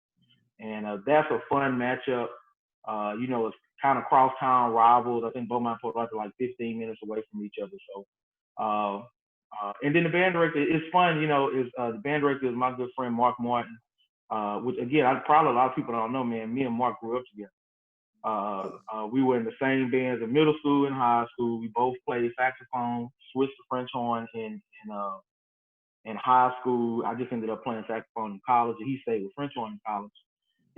and that's a fun matchup. It's kind of crosstown rivals. I think Beaumont Port Arthur like 15 minutes away from each other, so. Uh, and then the band director, it's fun, is the band director is my good friend Mark Martin, which again, probably a lot of people don't know, man. Me and Mark grew up together. We were in the same bands in middle school and high school. We both played saxophone, switched to French horn in high school. I just ended up playing saxophone in college, and he stayed with French horn in college.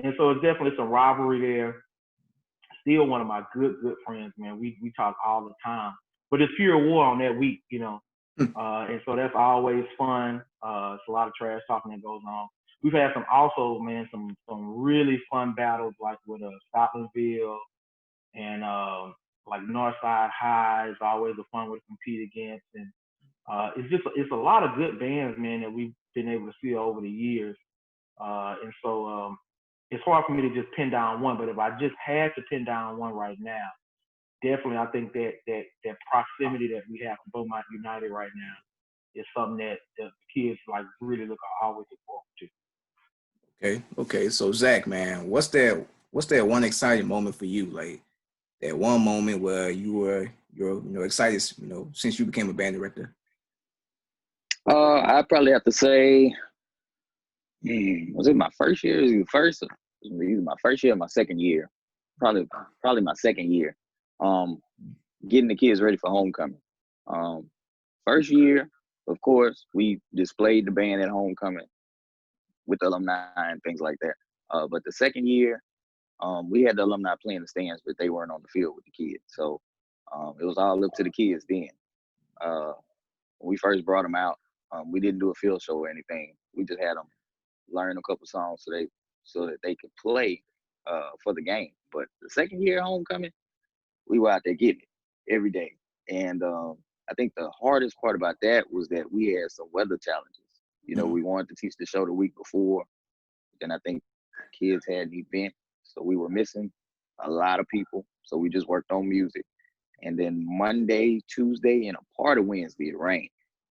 And so it's definitely some rivalry there. Still one of my good friends, man. We talk all the time, but it's pure war on that week, and so that's always fun. It's a lot of trash talking that goes on. We've had some really fun battles like with Scotlandville and like Northside High is always a fun one to compete against, and it's a lot of good bands, man, that we've been able to see over the years. And so it's hard for me to just pin down one, but if I just had to pin down one right now, definitely I think that proximity that we have from Beaumont United right now is something that the kids like really always look forward to. Okay. Okay. So Zach, man, what's that one exciting moment for you? Like that one moment where you're excited, since you became a band director. I probably have to say, was it my first year? Was it first? Either my first year or my second year. Probably my second year. Getting the kids ready for homecoming. Um, First year, of course, we displayed the band at homecoming with the alumni and things like that. But the second year, we had the alumni playing the stands, but they weren't on the field with the kids. So it was all up to the kids then. Uh, when we first brought them out, we didn't do a field show or anything. We just had them learn a couple songs so that they could play for the game. But the second year homecoming, we were out there getting it every day. And I think the hardest part about that was that we had some weather challenges. We wanted to teach the show the week before. Then I think kids had an event, so we were missing a lot of people. So we just worked on music. And then Monday, Tuesday, and a part of Wednesday, it rained.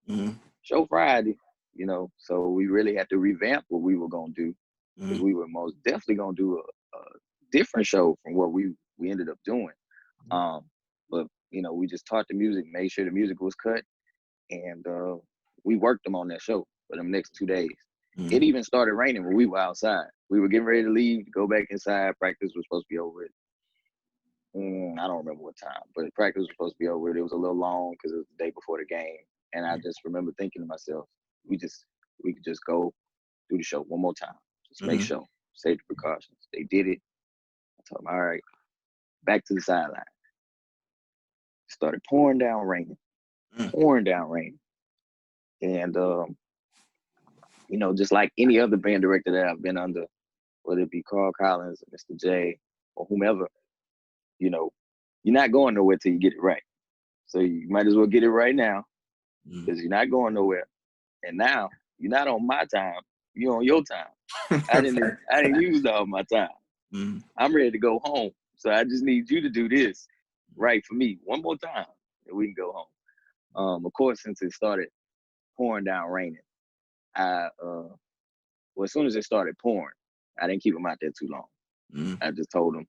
Mm-hmm. Show Friday, you know, so we really had to revamp what we were going to do, because Mm-hmm. we were most definitely going to do a different show from what we ended up doing. But, you know, we just taught the music, made sure the music was cut, and we worked them on that show for them next 2 days. Mm-hmm. It even started raining when we were outside. We were getting ready to leave, to go back inside. Practice was supposed to be over. I don't remember what time, but practice was supposed to be over. It was a little long because it was the day before the game. And I just remember thinking to myself, we could just go do the show one more time. Just make sure, save the precautions. They did it. I told them, all right, back to the sideline. It started pouring down raining. And, you know, just like any other band director that I've been under, whether it be Carl Collins or Mr. J or whomever, you know, you're not going nowhere till you get it right. So you might as well get it right now, because you're not going nowhere. And now you're not on my time, you're on your time. I didn't use all my time. I'm ready to go home. So I just need you to do this right for me one more time, and we can go home. Of course, since it started pouring down raining, well, as soon as it started pouring, I didn't keep them out there too long. I just told them,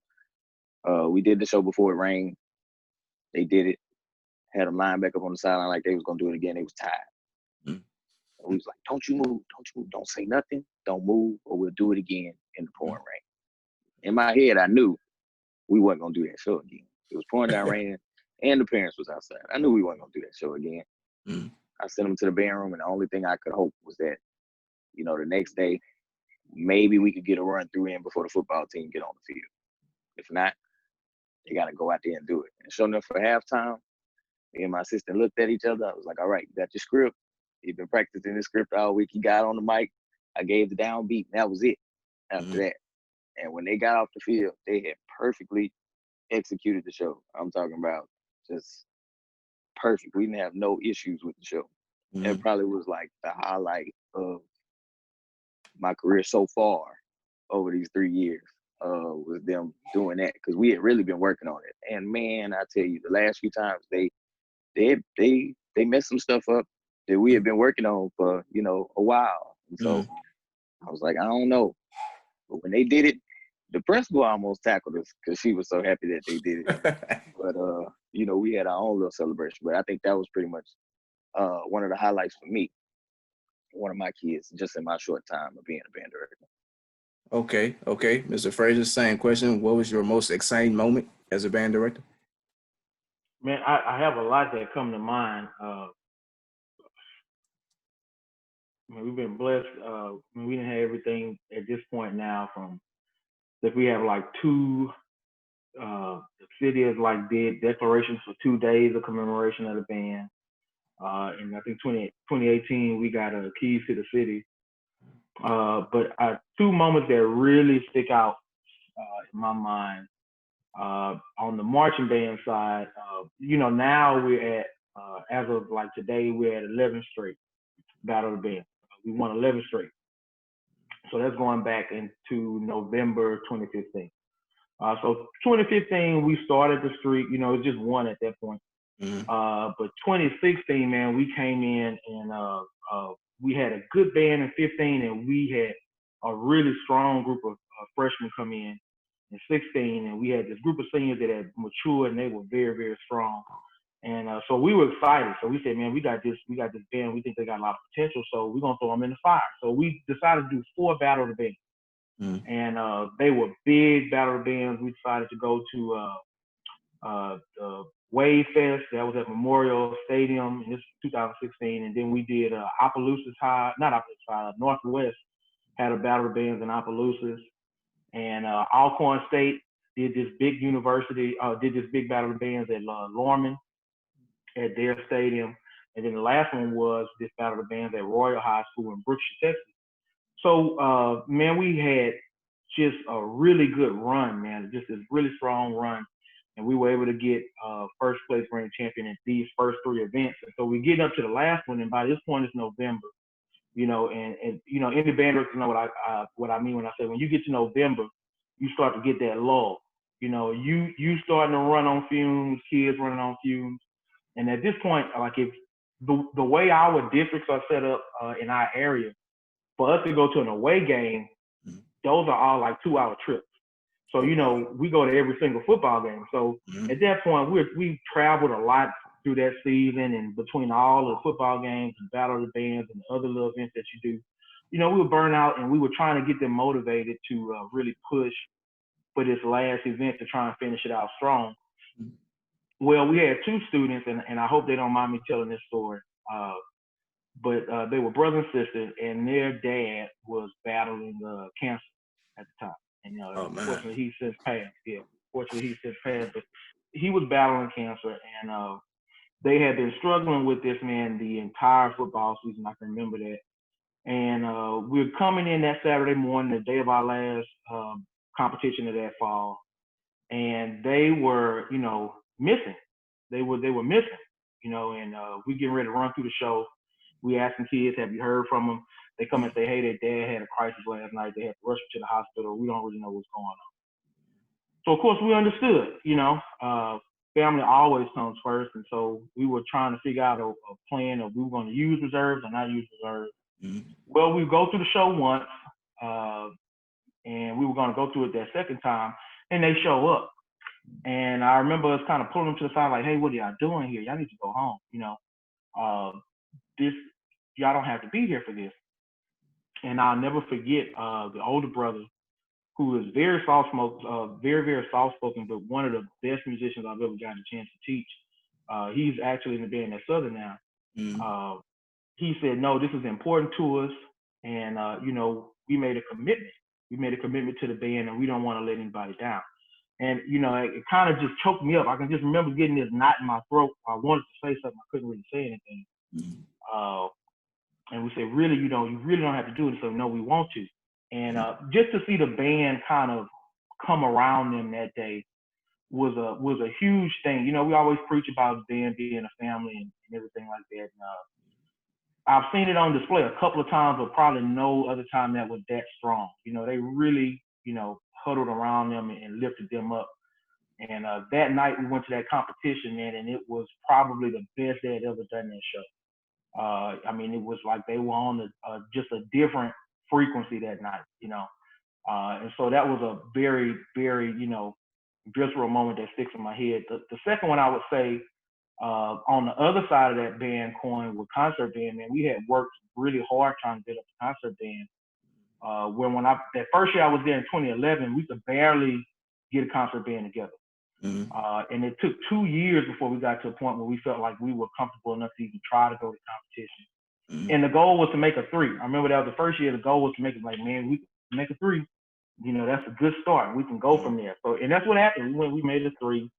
we did the show before it rained. They did it. Had them line back up on the sideline like they was gonna do it again. They was tired. We was like, don't you move, don't say nothing, don't move, or we'll do it again in the pouring rain. In my head, I knew we wasn't gonna do that show again. It was pouring down raining, and the parents was outside. I knew we wasn't gonna do that show again. I sent them to the band room, and the only thing I could hope was that, you know, the next day, maybe we could get a run through in before the football team get on the field. If not, they gotta go out there and do it. And sure enough, for halftime, me and my assistant looked at each other. I was like, all right, you got your script. You've been practicing this script all week. You got on the mic. I gave the downbeat, and that was it after that. And when they got off the field, they had perfectly executed the show. I'm talking about just perfect. We didn't have no issues with the show. It probably was like the highlight of my career so far over these 3 years, was them doing that, because we had really been working on it. And man, I tell you, the last few times they messed some stuff up that we had been working on for, you know, a while. And so I was like, I don't know. But when they did it, the principal almost tackled us because she was so happy that they did it. But, you know, we had our own little celebration. But I think that was pretty much one of the highlights for me, one of my kids, just in my short time of being a band director. Okay. Mr. Frazier, same question. What was your most exciting moment as a band director? Man, I have a lot that come to mind. We've been blessed. We didn't have everything at this point now. From if we have like the city has like did declarations for 2 days of commemoration of the band. And I think 2018 we got keys to the city. But two moments that really stick out in my mind. On the marching band side, you know, now we're at, as of like today, we're at 11 straight Battle of the Band. We won 11 straight. So that's going back into November 2015. So 2015, we started the streak, you know, it was just one at that point. But 2016, man, we came in and we had a good band in 15, and we had a really strong group of freshmen come in 16, and we had this group of seniors that had matured, and they were very, very strong. And so we were excited. So we said, man, we got this band. We think they got a lot of potential, so we're gonna throw them in the fire. So we decided to do 4 Battle of the Bands, and they were big Battle of the Bands. We decided to go to the Wave Fest. That was at Memorial Stadium, and this was 2016. And then we did Northwest had a Battle of the Bands in Opelousas. And Alcorn State did this big Battle of the Bands at Lorman at their stadium. And then the last one was this Battle of the Bands at Royal High School in Brookshire, Texas. So, man, we had just a really good run, man, just this really strong run. And we were able to get first place ranked champion in these first 3 events. And so we get up to the last one, and by this point it's November. You know, and you know, any band directors know what I mean when I say when you get to November, you start to get that lull. You know, you starting to run on fumes, kids running on fumes. And at this point, like if the way our districts are set up in our area, for us to go to an away game, those are all like 2-hour trips. So, you know, we go to every single football game. So at that point, we traveled a lot through that season, and between all the football games and Battle of the Bands and other little events that you do, you know, we were burnt out, and we were trying to get them motivated to really push for this last event to try and finish it out strong. Well, we had 2 students, and I hope they don't mind me telling this story, but they were brother and sister, and their dad was battling cancer at the time. And fortunately, he's since passed. Yeah, fortunately, he's since passed, but he was battling cancer, and they had been struggling with this man the entire football season. I can remember that. And we were coming in that Saturday morning, the day of our last competition of that fall, and they were, you know, missing. They were missing, you know, and we getting ready to run through the show. We asking kids, have you heard from them? They come and say, hey, their dad had a crisis last night. They had to rush to the hospital. We don't really know what's going on. So, of course, we understood, you know, family always comes first. And so we were trying to figure out a plan of we were going to use reserves or not use reserves. Well, we go through the show once, and we were going to go through it that second time, and they show up. And I remember us kind of pulling them to the side like, hey, what are y'all doing here? Y'all need to go home, you know. Y'all don't have to be here for this. And I'll never forget the older brother, who is very very soft-spoken, but one of the best musicians I've ever gotten a chance to teach. He's actually in the band at Southern now. He said, no, this is important to us. And, you know, we made a commitment. We made a commitment to the band, and we don't want to let anybody down. And, you know, it kind of just choked me up. I can just remember getting this knot in my throat. I wanted to say something. I couldn't really say anything. And we said, really, you know, you really don't have to do it. So, no, we want to. And just to see the band kind of come around them that day was a huge thing. You know, we always preach about the band being a family and everything like that. And I've seen it on display a couple of times, but probably no other time that was that strong. You know, they really, you know, huddled around them and lifted them up. And that night we went to that competition, man, and it was probably the best they had ever done that show. I mean, it was like they were on just a different frequency that night, you know. And so that was a very, very, you know, visceral moment that sticks in my head. The second one I would say, on the other side of that band coin with concert band, man, we had worked really hard trying to build up the concert band. When that first year I was there in 2011, we could barely get a concert band together. And it took 2 years before we got to a point where we felt like we were comfortable enough to even try to go to competition. And the goal was to make a 3. I remember that was the first year. The goal was to make it like, man, we can make a 3. You know, that's a good start. We can go from there. So, and that's what happened. We made a 3.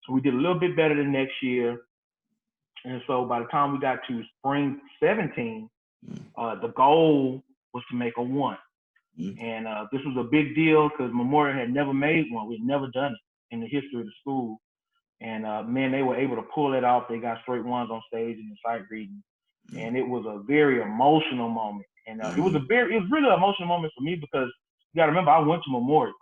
So we did a little bit better the next year. And so by the time we got to spring 17, the goal was to make a 1. And this was a big deal because Memorial had never made one. We'd never done it in the history of the school. And man, they were able to pull it off. They got straight 1s on stage and in sight reading. And it was a very emotional moment. And it was really an emotional moment for me because you got to remember, I went to Memorial.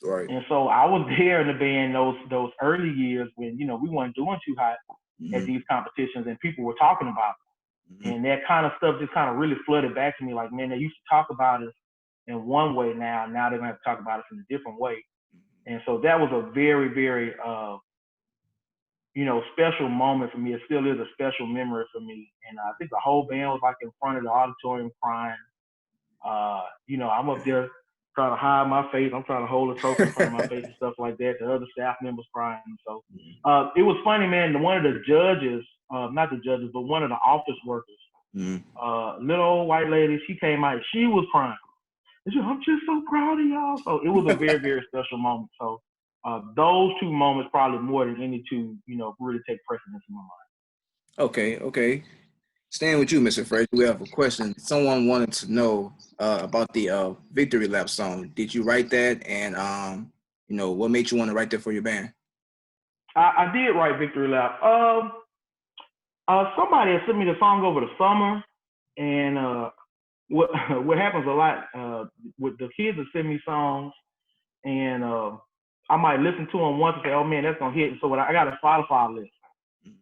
Right. And so I was there in the band those early years when, you know, we weren't doing too hot at these competitions and people were talking about it. And that kind of stuff just kind of really flooded back to me like, man, they used to talk about us in one way now they're going to have to talk about us in a different way. And so that was a very, very, you know, special moment for me. It still is a special memory for me. And I think the whole band was like in front of the auditorium crying. You know, I'm up there trying to hide my face. I'm trying to hold a trophy in front of my face and stuff like that. The other staff members crying. So it was funny, man. One of the judges, not the judges, but one of the office workers, little old white lady, she came out. She was crying. I'm just so proud of y'all. So it was a very, very special moment. So those 2 moments, probably more than any 2, you know, really take precedence in my mind. Okay. Staying with you, Mr. Frazier, we have a question. Someone wanted to know about the Victory Lap song. Did you write that? And, you know, what made you want to write that for your band? I did write Victory Lap. Somebody had sent me the song over the summer. And what happens a lot with the kids that send me songs, and I might listen to them once and say, oh man, that's gonna hit. So I got a Spotify list,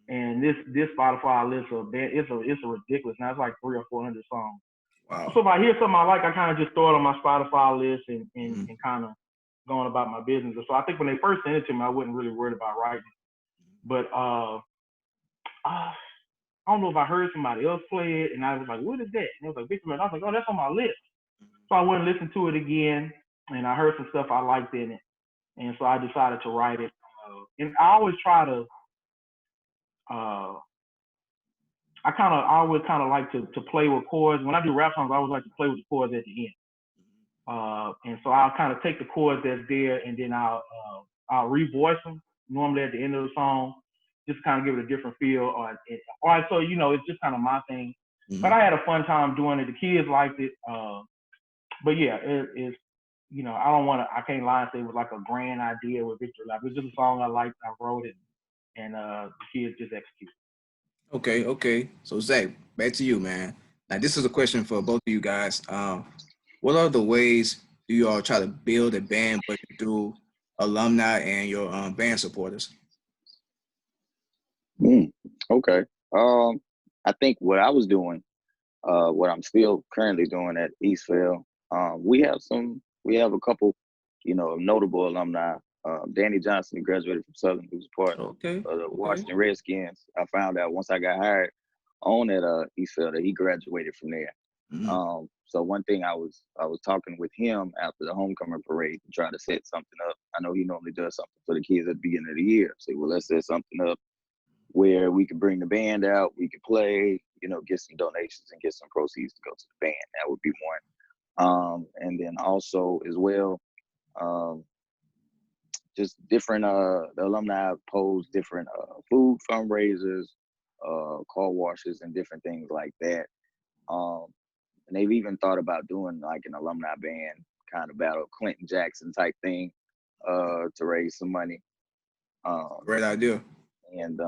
and this Spotify list it's a ridiculous. Now it's like 300 or 400 songs. Wow. So if I hear something I like, I kind of just throw it on my Spotify list and kind of going about my business. So I think when they first sent it to me, I wasn't really worried about writing. But I don't know if I heard somebody else play it, and I was like, what is that? And it was like Victor Man. I was like, oh, that's on my list. So I went and listened to it again, and I heard some stuff I liked in it. And so I decided to write it. And I always try to, I always kind of like to play with chords. When I do rap songs, I always like to play with the chords at the end. And so I'll kind of take the chords that's there, and then I'll revoice them normally at the end of the song, just to kind of give it a different feel. So it's just kind of my thing. But I had a fun time doing it. The kids liked it. But yeah, it's I can't lie and say it was like a grand idea with Victor Lap. It was just a song I liked. I wrote it, and the kids just executed. Okay. So Zach, back to you, man. Now this is a question for both of you guys. What are the ways do you all try to build a band budget through alumni and your band supporters? Okay. I think what I was doing, what I'm still currently doing at Eastville, we have a couple, notable alumni. Danny Johnson, he graduated from Southern, who's part of the Washington Redskins. I found out once I got hired on at Eastville that he graduated from there. So one thing I was talking with him after the homecoming parade to try to set something up. I know he normally does something for the kids at the beginning of the year. Say, well, let's set something up where we could bring the band out, we could play, get some donations and get some proceeds to go to the band. That would be one. And then also as well, just different the alumni pose different food fundraisers, car washes, and different things like that. And they've even thought about doing like an alumni band kind of battle, Clinton Jackson type thing, to raise some money. Great idea. And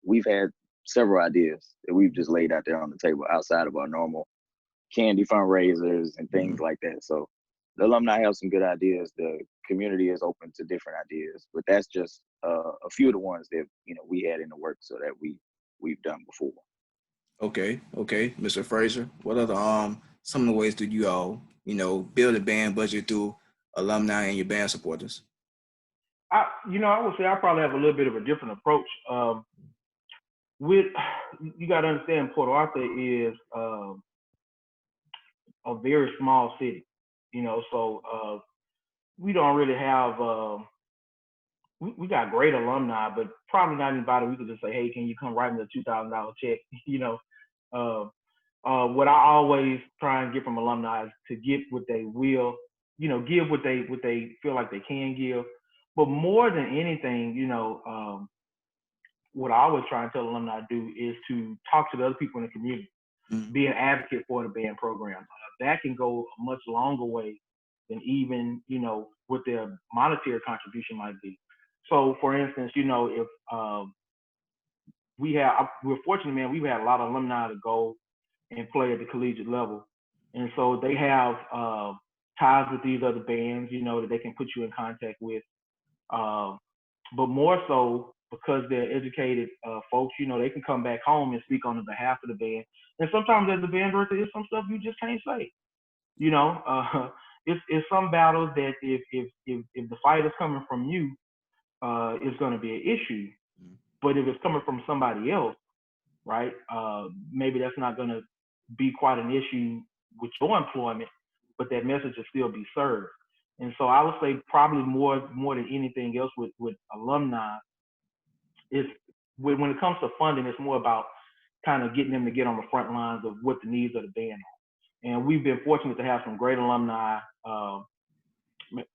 we've had several ideas that we've just laid out there on the table outside of our normal candy fundraisers and things like that. So the alumni have some good ideas. The community is open to different ideas, but that's just a few of the ones that we had in the works so that we've done before. Okay, Mr. Frazier, what are some of the ways that you all build a band budget through alumni and your band supporters? I would say I probably have a little bit of a different approach. You got to understand, Port Arthur is a very small city, so we don't really have. We got great alumni, but probably not anybody we could just say, hey, can you come write me a $2,000 check? What I always try and get from alumni is to get what they will, give what they feel like they can give. But more than anything, what I always try and tell alumni to do is to talk to the other people in the community, be an advocate for the band program. That can go a much longer way than even, what their monetary contribution might be. So, for instance, if we're fortunate, man, we've had a lot of alumni to go and play at the collegiate level. And so they have ties with these other bands, that they can put you in contact with. But more so because they're educated folks, they can come back home and speak on the behalf of the band. And sometimes as a band director, there's some stuff you just can't say. It's some battles that if the fight is coming from you, it's going to be an issue. But if it's coming from somebody else, right, maybe that's not going to be quite an issue with your employment, but that message will still be served. And so I would say probably more than anything else with alumni, is when it comes to funding, it's more about kind of getting them to get on the front lines of what the needs of the band are. And we've been fortunate to have some great alumni.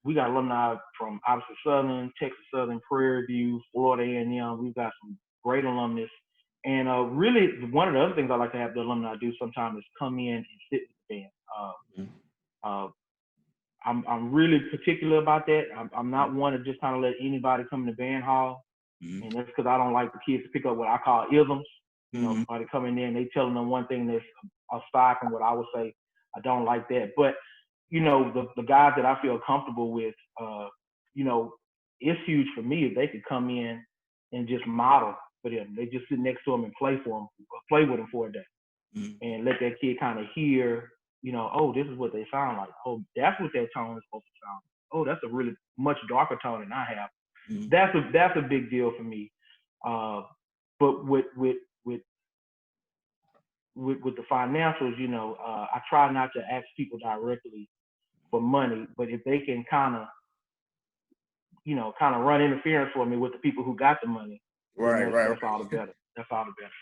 We got alumni from obviously Southern, Texas Southern, Prairie View, Florida A&M. We've got some great alumnus. And really, one of the other things I like to have the alumni do sometimes is come in and sit with the band. I'm really particular about that. I'm not one to just kind of let anybody come in the band hall. And that's because I don't like the kids to pick up what I call isms. Somebody coming in, they telling them one thing that's aside from what I would say. I don't like that. But, the guys that I feel comfortable with, you know, it's huge for me if they could come in and just model for them. They just sit next to them and play for them, play with them for a day, and let that kid kind of hear, you know, oh, this is what they sound like. Oh, that's what that tone is supposed to sound like. Oh, that's a really much darker tone than I have. That's a big deal for me. But with the financials, you know, I try not to ask people directly for money, but if they can kind of, you know, kind of run interference for me with the people who got the money, that's all the better. That's all the better.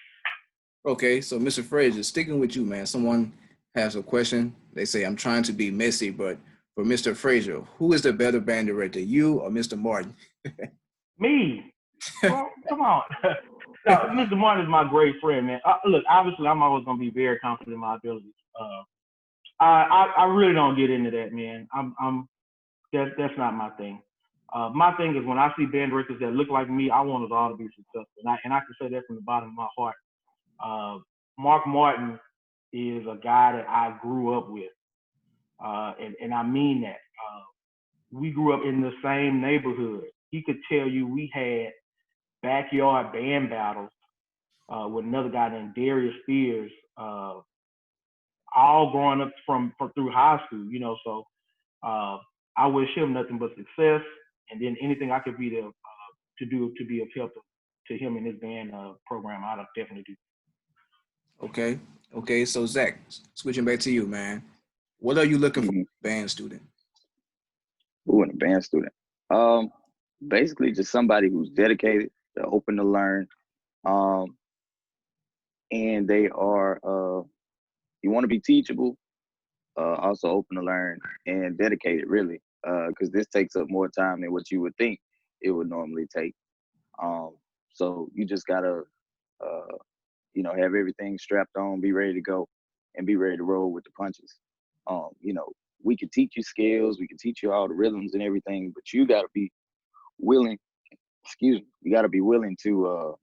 Okay, so Mr. Frazier, sticking with you, man. Someone has a question. They say, I'm trying to be messy, but for Mr. Frazier, who is the better band director, you or Mr. Martin? Me. Well, come on. No, Mr. Martin is my great friend, man. Look, obviously, I'm always gonna be very confident in my abilities. I really don't get into that, man. That's not my thing. My thing is when I see band directors that look like me, I want us all to be successful, and I can say that from the bottom of my heart. Mark Martin is a guy that I grew up with, and I mean that. We grew up in the same neighborhood. He could tell you we had backyard band battles with another guy named Darius Spears, all growing up from through high school, you know. So I wish him nothing but success, and then anything I could be there to do to be of help to him in his band program, I'd definitely do. Okay. So Zach, switching back to you, man. What are you looking for in a band student? Ooh, in a band student. Basically just somebody who's dedicated, they're open to learn, and they are you want to be teachable, also open to learn and dedicated, really, because this takes up more time than what you would think it would normally take. So you just gotta, you know, have everything strapped on, be ready to go, and be ready to roll with the punches. You know, we can teach you skills, we can teach you all the rhythms and everything, but you gotta be willing. Excuse me. You gotta be willing to,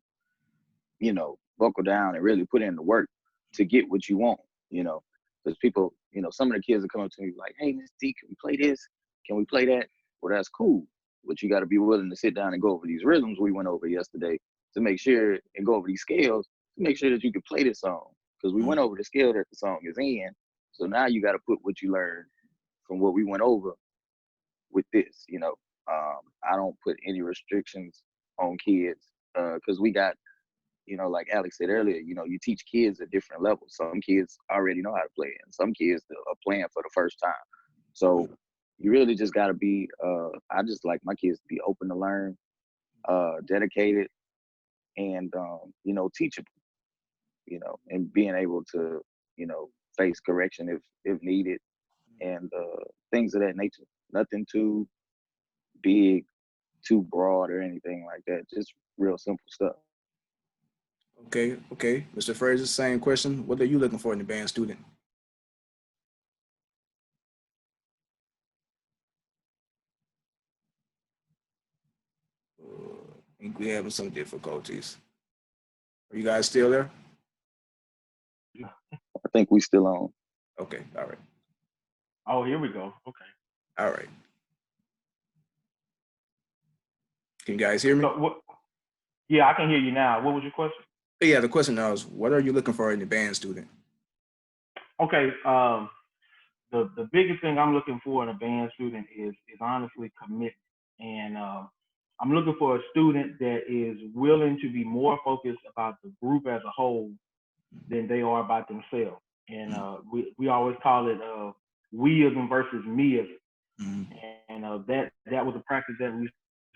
you know, buckle down and really put in the work to get what you want. You know, because people, you know, some of the kids are coming to me like, "Hey, Miss T, can we play this? Can we play that?" Well, that's cool, but you got to be willing to sit down and go over these rhythms we went over yesterday to make sure, and go over these scales to make sure that you can play this song. Because we went over the scale that the song is in, so now you got to put what you learned from what we went over with this. You know, I don't put any restrictions on kids because we got, you know, like Alex said earlier, you know, you teach kids at different levels. Some kids already know how to play, and some kids are playing for the first time. So you really just got to be, I just like my kids to be open to learn, dedicated, and, you know, teachable, you know, and being able to, you know, face correction if needed, and things of that nature. Nothing too big, too broad, or anything like that. Just real simple stuff. Okay. Mr. Fraser, same question. What are you looking for in a band student? I think we're having some difficulties. Are you guys still there? I think we still on. Okay, all right. Oh, here we go. Okay. All right. Can you guys hear me? So, yeah, I can hear you now. What was your question? Yeah, the question now is, what are you looking for in a band student? Okay. The biggest thing I'm looking for in a band student is honestly commitment. And I'm looking for a student that is willing to be more focused about the group as a whole than they are about themselves. And we always call it weism versus meism. And that was a practice that we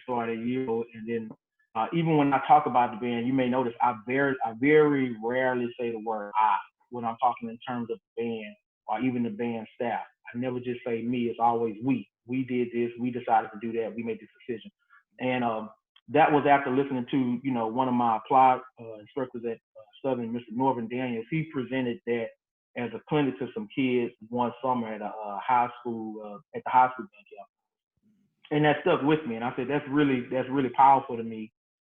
started a year ago. And then even when I talk about the band, you may notice I very rarely say the word I when I'm talking in terms of the band or even the band staff. I never just say me. It's always we. We did this. We decided to do that. We made this decision. And that was after listening to, you know, one of my applied instructors at Southern, Mr. Norvin Daniels. He presented that as a clinic to some kids one summer at a high school, at the high school band camp. And that stuck with me. And I said, that's really powerful to me.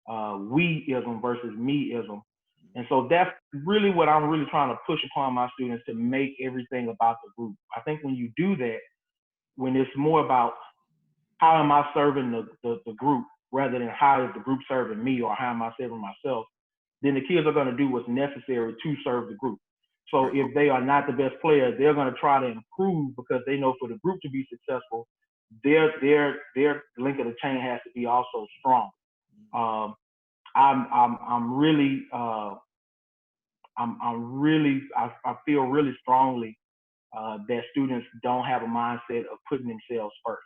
We-ism versus me-ism. And so that's really what I'm really trying to push upon my students, to make everything about the group. I think when you do that, when it's more about how am I serving the group rather than how is the group serving me or how am I serving myself, then the kids are going to do what's necessary to serve the group. So if they are not the best players, they're going to try to improve because they know for the group to be successful, their link of the chain has to be also strong. I feel really strongly that students don't have a mindset of putting themselves first.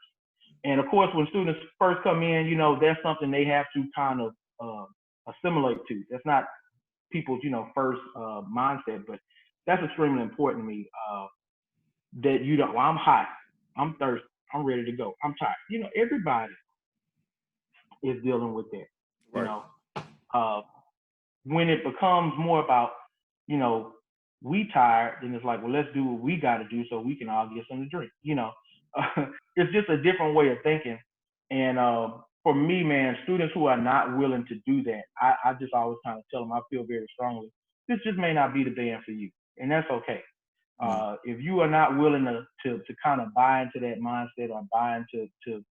And of course, when students first come in, you know, that's something they have to kind of assimilate to. That's not people's, you know, first mindset, but that's extremely important to me. That you don't, well, I'm hot, I'm thirsty, I'm ready to go, I'm tired. You know, everybody is dealing with that. You know, when it becomes more about, you know, we tired, then it's like, well, let's do what we got to do so we can all get something to drink. You know, it's just a different way of thinking. And for me, man, students who are not willing to do that, I just always kind of tell them, I feel very strongly, this just may not be the band for you, and that's okay. If you are not willing to kind of buy into that mindset or buy into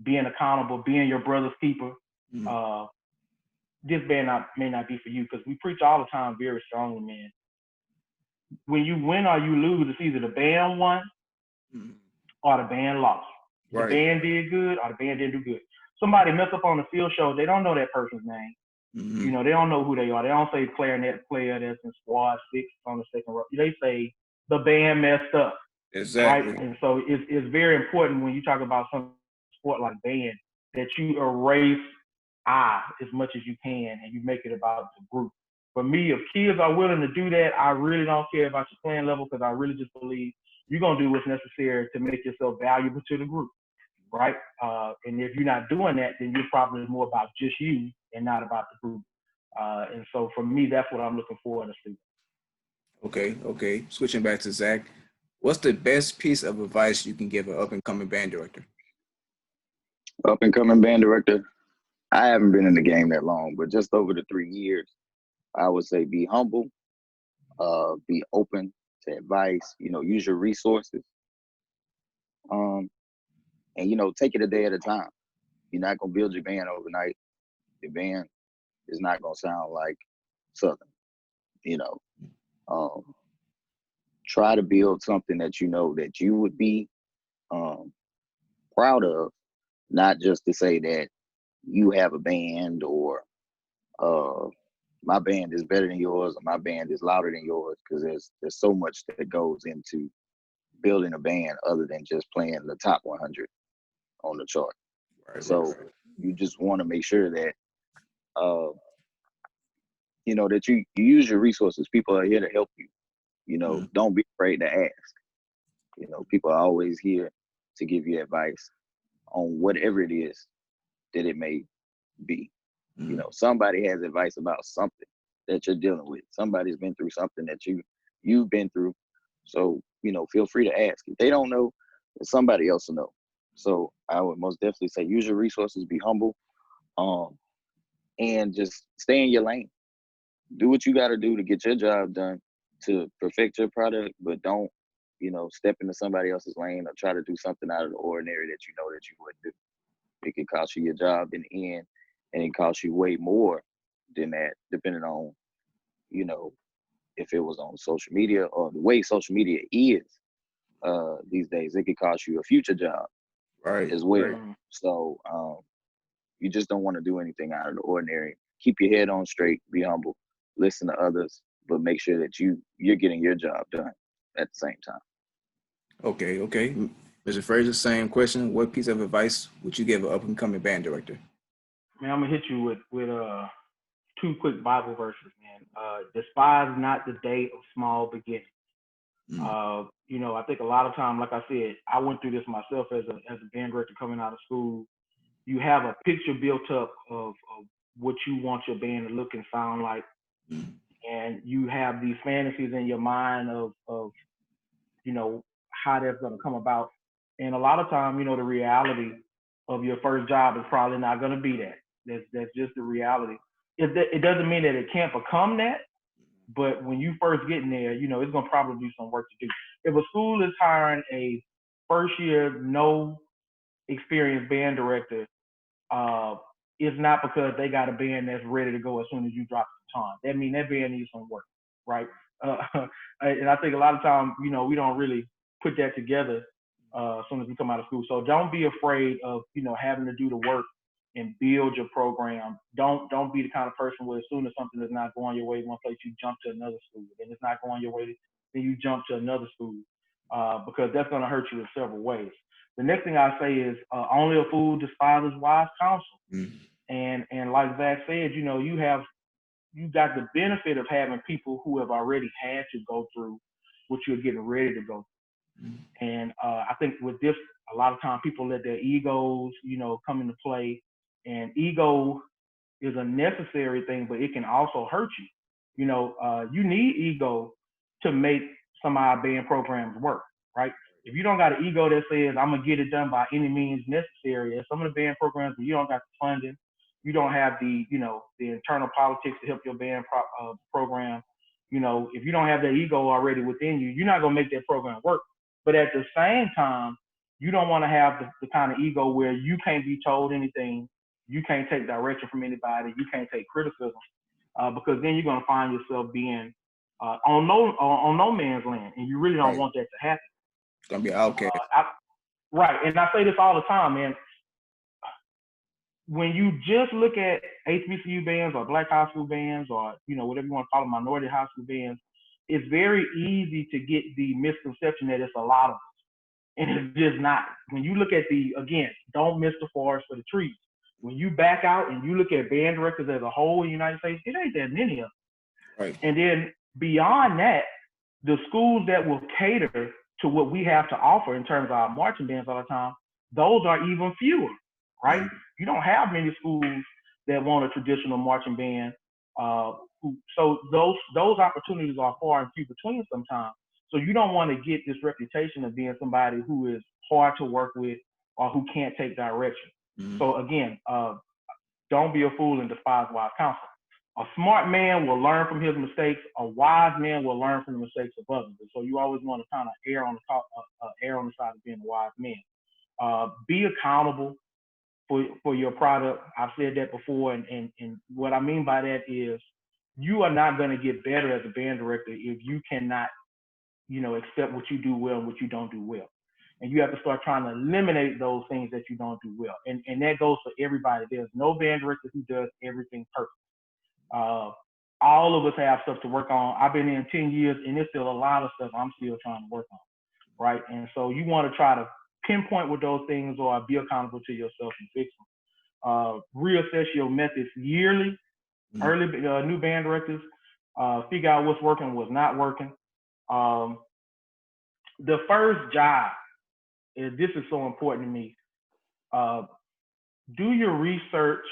being accountable, being your brother's keeper, this band may not be for you, because we preach all the time very strongly, man. When you win or you lose, it's either the band won or the band lost. The band did good or the band didn't do good. Somebody mess up on the field show, they don't know that person's name. You know, they don't know who they are. They don't say clarinet player that's in squad 6 on the second row. They say the band messed up. Exactly. Right? And so it's very important when you talk about some sport like band that you erase I as much as you can and you make it about the group. For me, if kids are willing to do that, I really don't care about your playing level, because I really just believe you're going to do what's necessary to make yourself valuable to the group, right? And if you're not doing that, then you're probably more about just you and not about the group. And so for me, that's what I'm looking for in a student. Okay. Switching back to Zach, what's the best piece of advice you can give an up-and-coming band director? Up-and-coming band director, I haven't been in the game that long, but just over the 3 years, I would say be humble, be open to advice, you know, use your resources. And, you know, take it a day at a time. You're not going to build your band overnight. Your band is not going to sound like Southern, you know. Try to build something that you know that you would be proud of, not just to say that you have a band or my band is better than yours or my band is louder than yours, because there's so much that goes into building a band other than just playing the top 100 on the chart. So you just want to make sure that you know, that you use your resources. People are here to help you. You know, don't be afraid to ask. You know, people are always here to give you advice on whatever it is that it may be. You know, somebody has advice about something that you're dealing with. Somebody's been through something that you've been through. So, you know, feel free to ask. If they don't know, somebody else will know. So I would most definitely say use your resources, be humble, and just stay in your lane. Do what you got to do to get your job done, to perfect your product, but don't, you know, step into somebody else's lane or try to do something out of the ordinary that you know that you wouldn't do. It could cost you your job in the end, and it costs you way more than that, depending on, you know, if it was on social media or the way social media is these days. It could cost you a future job as well. So you just don't want to do anything out of the ordinary. Keep your head on straight, be humble, listen to others, but make sure that you're getting your job done at the same time. Okay. Mr. Frazier, same question. What piece of advice would you give an up-and-coming band director? Man, I'm gonna hit you with 2 quick Bible verses, man. Despise not the day of small beginnings. You know, I think a lot of time, like I said, I went through this myself as a band director coming out of school. You have a picture built up of what you want your band to look and sound like, and you have these fantasies in your mind of you know, how that's going to come about. And a lot of time, you know, the reality of your first job is probably not going to be that. That's just the reality. It doesn't mean that it can't become that, but when you first get in there, you know, it's going to probably be some work to do. If a school is hiring a first year, no experienced band director is not because they got a band that's ready to go as soon as you drop the baton. That means that band needs some work, right? And I think a lot of times, we don't really put that together as soon as we come out of school. So don't be afraid of, having to do the work and build your program. Don't be the kind of person where as soon as something is not going your way one place, you jump to another school. Then it's not going your way, then you jump to another school, because that's going to hurt you in several ways. The next thing I say is only a fool despises wise counsel. And like Zach said, you got the benefit of having people who have already had to go through what you're getting ready to go through. And I think with this, a lot of times people let their egos, come into play. And ego is a necessary thing, but it can also hurt you. You need ego to make some of our band programs work, right? If you don't got an ego that says, I'm going to get it done by any means necessary, and some of the band programs where you don't got the funding, you don't have the internal politics to help your band program, if you don't have that ego already within you, you're not going to make that program work. But at the same time, you don't want to have the kind of ego where you can't be told anything, you can't take direction from anybody, you can't take criticism, because then you're going to find yourself being on no man's land, and you really don't want that to happen. It's gonna be okay. Right, and I say this all the time, man. When you just look at HBCU bands or black high school bands or whatever you want to call them, minority high school bands, it's very easy to get the misconception that it's a lot of us, and it's just not. When you look at don't miss the forest for the trees. When you back out and you look at band directors as a whole in the United States, it ain't that many of them. Right. And then beyond that, the schools that will cater to what we have to offer in terms of our marching bands all the time, those are even fewer, right? You don't have many schools that want a traditional marching band. So those opportunities are far and few between sometimes. So you don't want to get this reputation of being somebody who is hard to work with or who can't take direction. So again, don't be a fool and despise wise counsel. A smart man will learn from his mistakes. A wise man will learn from the mistakes of others. So you always want to kind of err on the side of being a wise man. Be accountable for your product. I've said that before, and what I mean by that is you are not going to get better as a band director if you cannot, accept what you do well and what you don't do well. And you have to start trying to eliminate those things that you don't do well. And that goes for everybody. There's no band director who does everything perfect. All of us have stuff to work on. I've been in 10 years, and there's still a lot of stuff I'm still trying to work on, right? And so you want to try to pinpoint what those things are, be accountable to yourself and fix them. Reassess your methods yearly. Early new band directors, figure out what's working, what's not working. The first job, this is so important to me. Do your research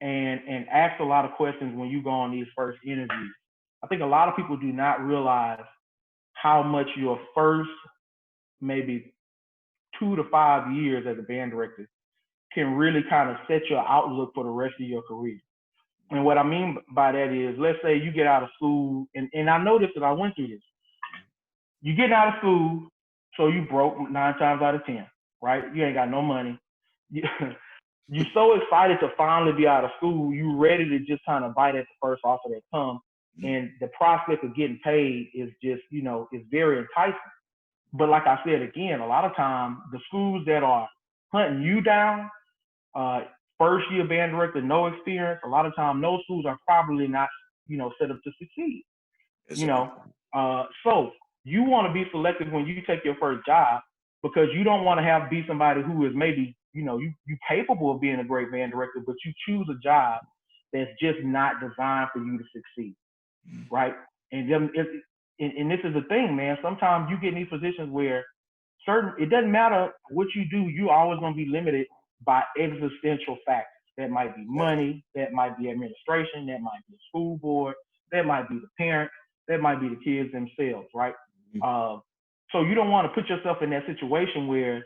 and ask a lot of questions when you go on these first interviews. I think a lot of people do not realize how much your first maybe 2 to 5 years as a band director can really kind of set your outlook for the rest of your career. And what I mean by that is, let's say you get out of school, and I know this because I went through this. You get out of school, so you broke 9 times out of 10, right? You ain't got no money. You're so excited to finally be out of school, you ready to just kind of bite at the first offer that comes. And the prospect of getting paid is just, is very enticing. But like I said, again, a lot of times the schools that are hunting you down, first year band director, no experience, a lot of times those schools are probably not, set up to succeed. So you want to be selective when you take your first job, because you don't want to be somebody who is maybe, you capable of being a great band director, but you choose a job that's just not designed for you to succeed, right? And this is the thing, man. Sometimes you get in these positions where it doesn't matter what you do, you always going to be limited by existential factors. That might be money, that might be administration, that might be the school board, that might be the parents, that might be the kids themselves, right? So you don't want to put yourself in that situation where,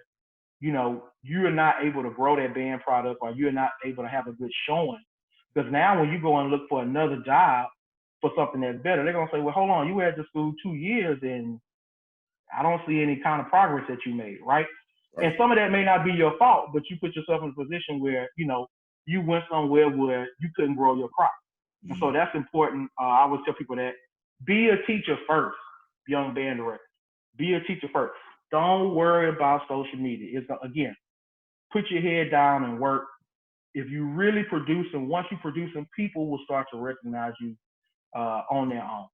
you're not able to grow that band product, or you're not able to have a good showing. Because now when you go and look for another job for something that's better, they're going to say, well, hold on, you were at the school 2 years and I don't see any kind of progress that you made, right? And some of that may not be your fault, but you put yourself in a position where, you know, you went somewhere where you couldn't grow your crop. And so that's important. I always tell people that be a teacher first, young band director. Be a teacher first. Don't worry about social media. It's, again, put your head down and work. If you really producing, once you producing, people will start to recognize you on their own.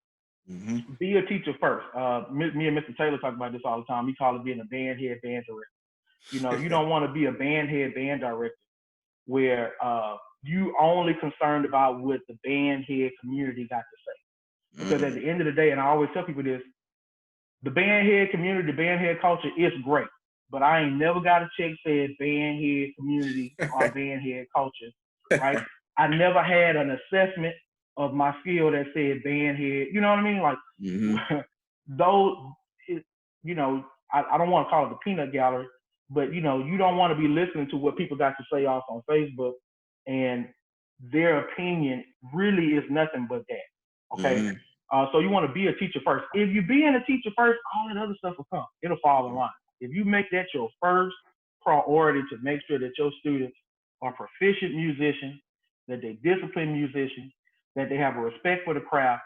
Be a teacher first. Me and Mr. Taylor talk about this all the time. We call it being a band head band director. You know, you don't want to be a band head band director where you only concerned about what the band head community got to say. Because at the end of the day, and I always tell people this, the band head community, the band head culture is great. But I ain't never got a check said band head community or band head culture, right? I never had an assessment of my skill that said band head. You know what I mean? Like those, you know, I don't want to call it the peanut gallery, but you know, you don't want to be listening to what people got to say off on Facebook, and their opinion really is nothing but that. Okay. So you want to be a teacher first. If you being a teacher first, all that other stuff will come. It'll fall in line. If you make that your first priority to make sure that your students are proficient musicians, that they disciplined musicians, that they have a respect for the craft,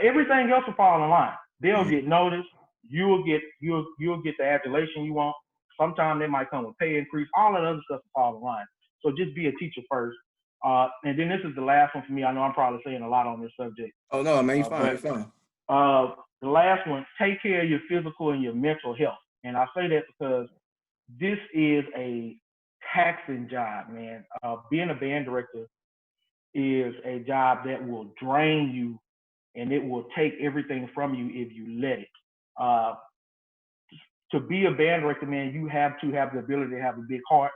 everything else will fall in line. They'll get noticed. You'll get the adulation you want. Sometimes they might come with pay increase. All that other stuff will fall in line. So just be a teacher first. And then this is the last one for me. I know I'm probably saying a lot on this subject. Oh no, man, you're fine. You're fine. The last one, take care of your physical and your mental health. And I say that because this is a taxing job, man. Being a band director is a job that will drain you, and it will take everything from you if you let it. To be a band director, man, you have to have the ability to have a big heart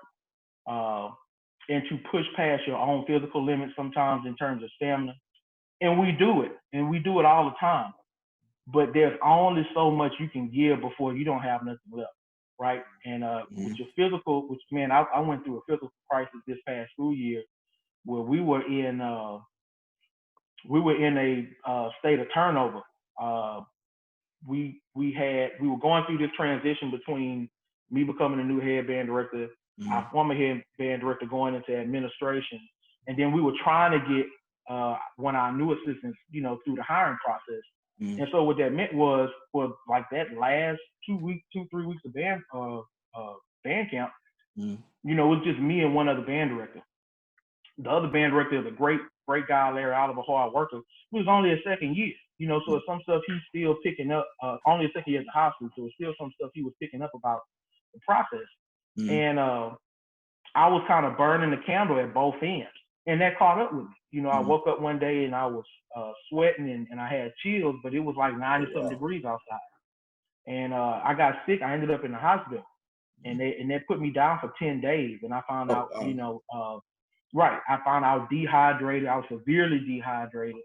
and to push past your own physical limits sometimes in terms of stamina. And we do it, all the time. But there's only so much you can give before you don't have nothing left, right? And with your physical, which, man, I went through a physical crisis this past school year where we were in a state of turnover. We were going through this transition between me becoming a new head band director, our former head band director going into administration, and then we were trying to get one of our new assistants, you know, through the hiring process. And so what that meant was for like that last 3 weeks of band camp, you know, it was just me and one other band director. The other band director is a great guy, Larry Oliver, hard worker. He was only a second year, you know, so some stuff he's still picking up, only a second year at the high school, so it's still some stuff he was picking up about the process. And I was kind of burning the candle at both ends, and that caught up with me. You know, I woke up one day and I was sweating and I had chills, but it was like 90-something degrees outside. And I got sick. I ended up in the hospital, and they put me down for 10 days. And I found out, you know, I found out dehydrated. I was severely dehydrated,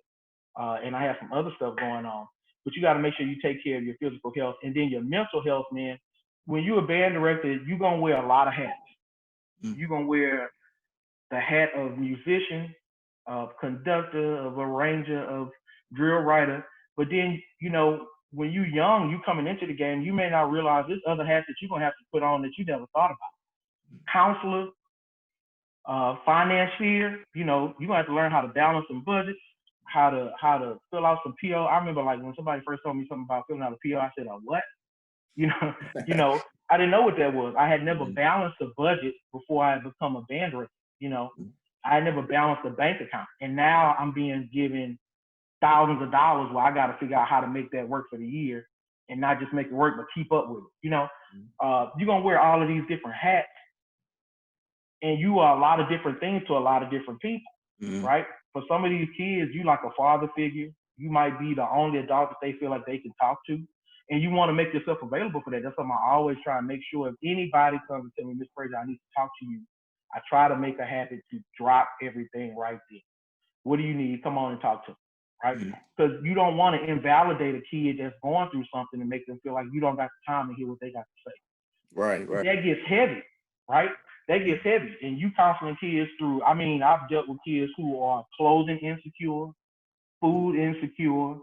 and I had some other stuff going on. But you got to make sure you take care of your physical health, and then your mental health, man. When you're a band director, you're gonna wear a lot of hats. You're gonna wear the hat of musician, of conductor, of arranger, of drill writer. But then, you know, when you're young, you coming into the game, you may not realize there's other hats that you're gonna have to put on that you never thought about. Counselor, financier, you know, you're gonna have to learn how to balance some budgets, how to fill out some PO. I remember like when somebody first told me something about filling out a PO, I said, what? You know, I didn't know what that was. I had never balanced a budget before I had become a band director. You know, I had never balanced a bank account, and now I'm being given thousands of dollars where I got to figure out how to make that work for the year, and not just make it work, but keep up with it. You know, you're gonna wear all of these different hats, and you are a lot of different things to a lot of different people, right? For some of these kids, you like a father figure. You might be the only adult that they feel like they can talk to. And you want to make yourself available for that. That's something I always try and make sure if anybody comes and tell me, Miss Frazier, I need to talk to you, I try to make a habit to drop everything right there. What do you need? Come on and talk to me, right? Because you don't want to invalidate a kid that's going through something and make them feel like you don't got the time to hear what they got to say. Right. That gets heavy, right? That gets heavy. And you counseling kids through, I mean, I've dealt with kids who are clothing insecure, food insecure,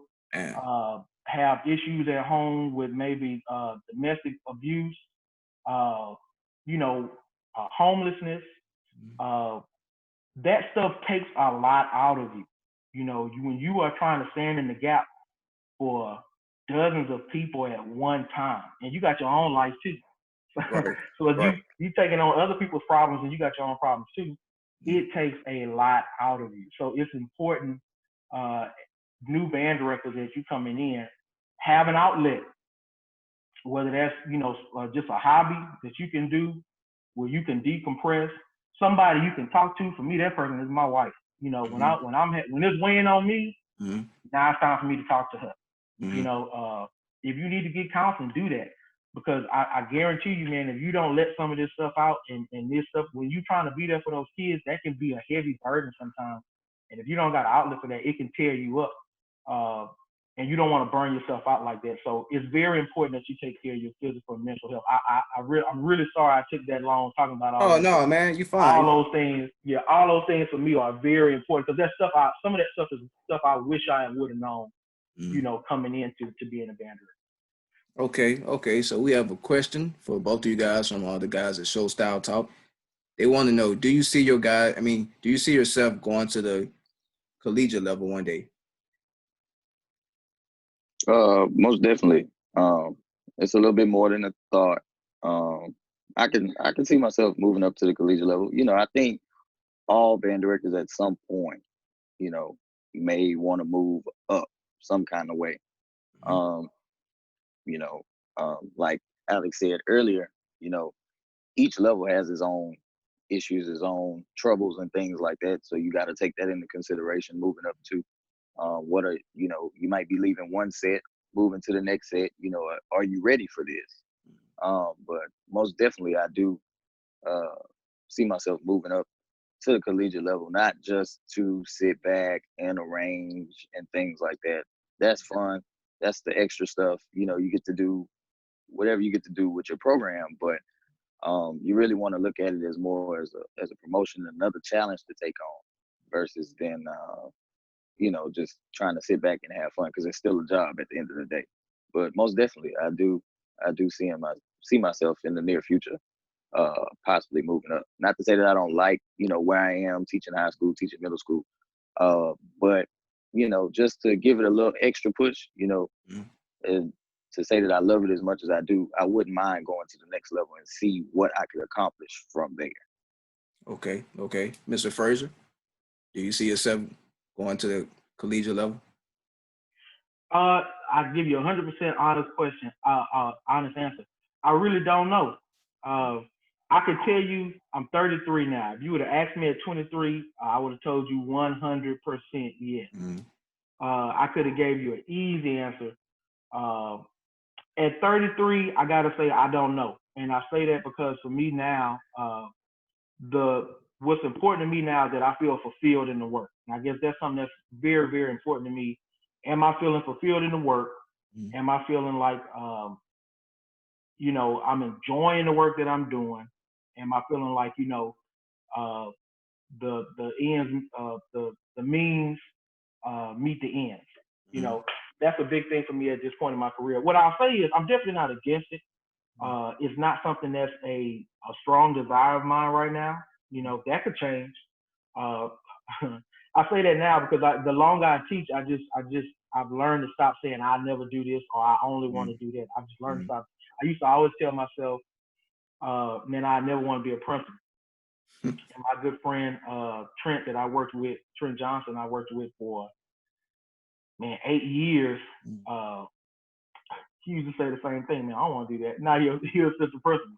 have issues at home with maybe domestic abuse, homelessness, that stuff takes a lot out of you. When you are trying to stand in the gap for dozens of people at one time, and you got your own life too. Right. So if Right. you taking on other people's problems and you got your own problems too, it takes a lot out of you. So it's important, new band directors as you coming in, have an outlet, whether that's just a hobby that you can do where you can decompress, somebody you can talk to. For me, that person is my wife. When when it's weighing on me, now it's time for me to talk to her. If you need to get counseling, do that. Because I guarantee you, man, if you don't let some of this stuff out and this stuff, when you're trying to be there for those kids, that can be a heavy burden sometimes. And if you don't got an outlet for that, it can tear you up. And you don't want to burn yourself out like that. So it's very important that you take care of your physical and mental health. I'm really sorry I took that long talking about all. Oh no, man, you fine. All those things, all those things for me are very important because that stuff. Some of that stuff is stuff I wish I would have known. Coming into being a band director. Okay. So we have a question for both of you guys from all the guys at Show Style Talk. They want to know: do you see yourself going to the collegiate level one day? Most definitely. It's a little bit more than a thought. I can see myself moving up to the collegiate level. I think all band directors at some point, may want to move up some kind of way. Like Alex said earlier, each level has its own issues, its own troubles and things like that. So you got to take that into consideration moving up to you might be leaving one set, moving to the next set, are you ready for this? But most definitely I do see myself moving up to the collegiate level, not just to sit back and arrange and things like that. That's fun. That's the extra stuff. You get to do whatever you get to do with your program, but you really want to look at it as more as a promotion, another challenge to take on, versus then just trying to sit back and have fun, because it's still a job at the end of the day. But most definitely, I do see myself in the near future, possibly moving up. Not to say that I don't like, where I am teaching high school, teaching middle school, but just to give it a little extra push, and to say that I love it as much as I do, I wouldn't mind going to the next level and see what I could accomplish from there. Okay. Mr. Frazier, do you see yourself going to the collegiate level? I give you 100% honest answer. I really don't know. I could tell you I'm 33 now. If you would have asked me at 23, I would have told you 100% yes. I could have gave you an easy answer. At 33, I gotta say I don't know, and I say that because for me now, what's important to me now is that I feel fulfilled in the work. And I guess that's something that's very, very important to me. Am I feeling fulfilled in the work? Am I feeling like I'm enjoying the work that I'm doing? Am I feeling like the ends, the means meet the ends? That's a big thing for me at this point in my career. What I'll say is I'm definitely not against it. It's not something that's a strong desire of mine right now. That could change. I say that now because the longer I teach, I've learned to stop saying I never do this or I only want to do that. I've just learned to stop. I used to always tell myself, man, I never want to be a principal. And my good friend Trent Johnson, I worked with for 8 years. He used to say the same thing, man, I don't want to do that. Now he'll assist the person,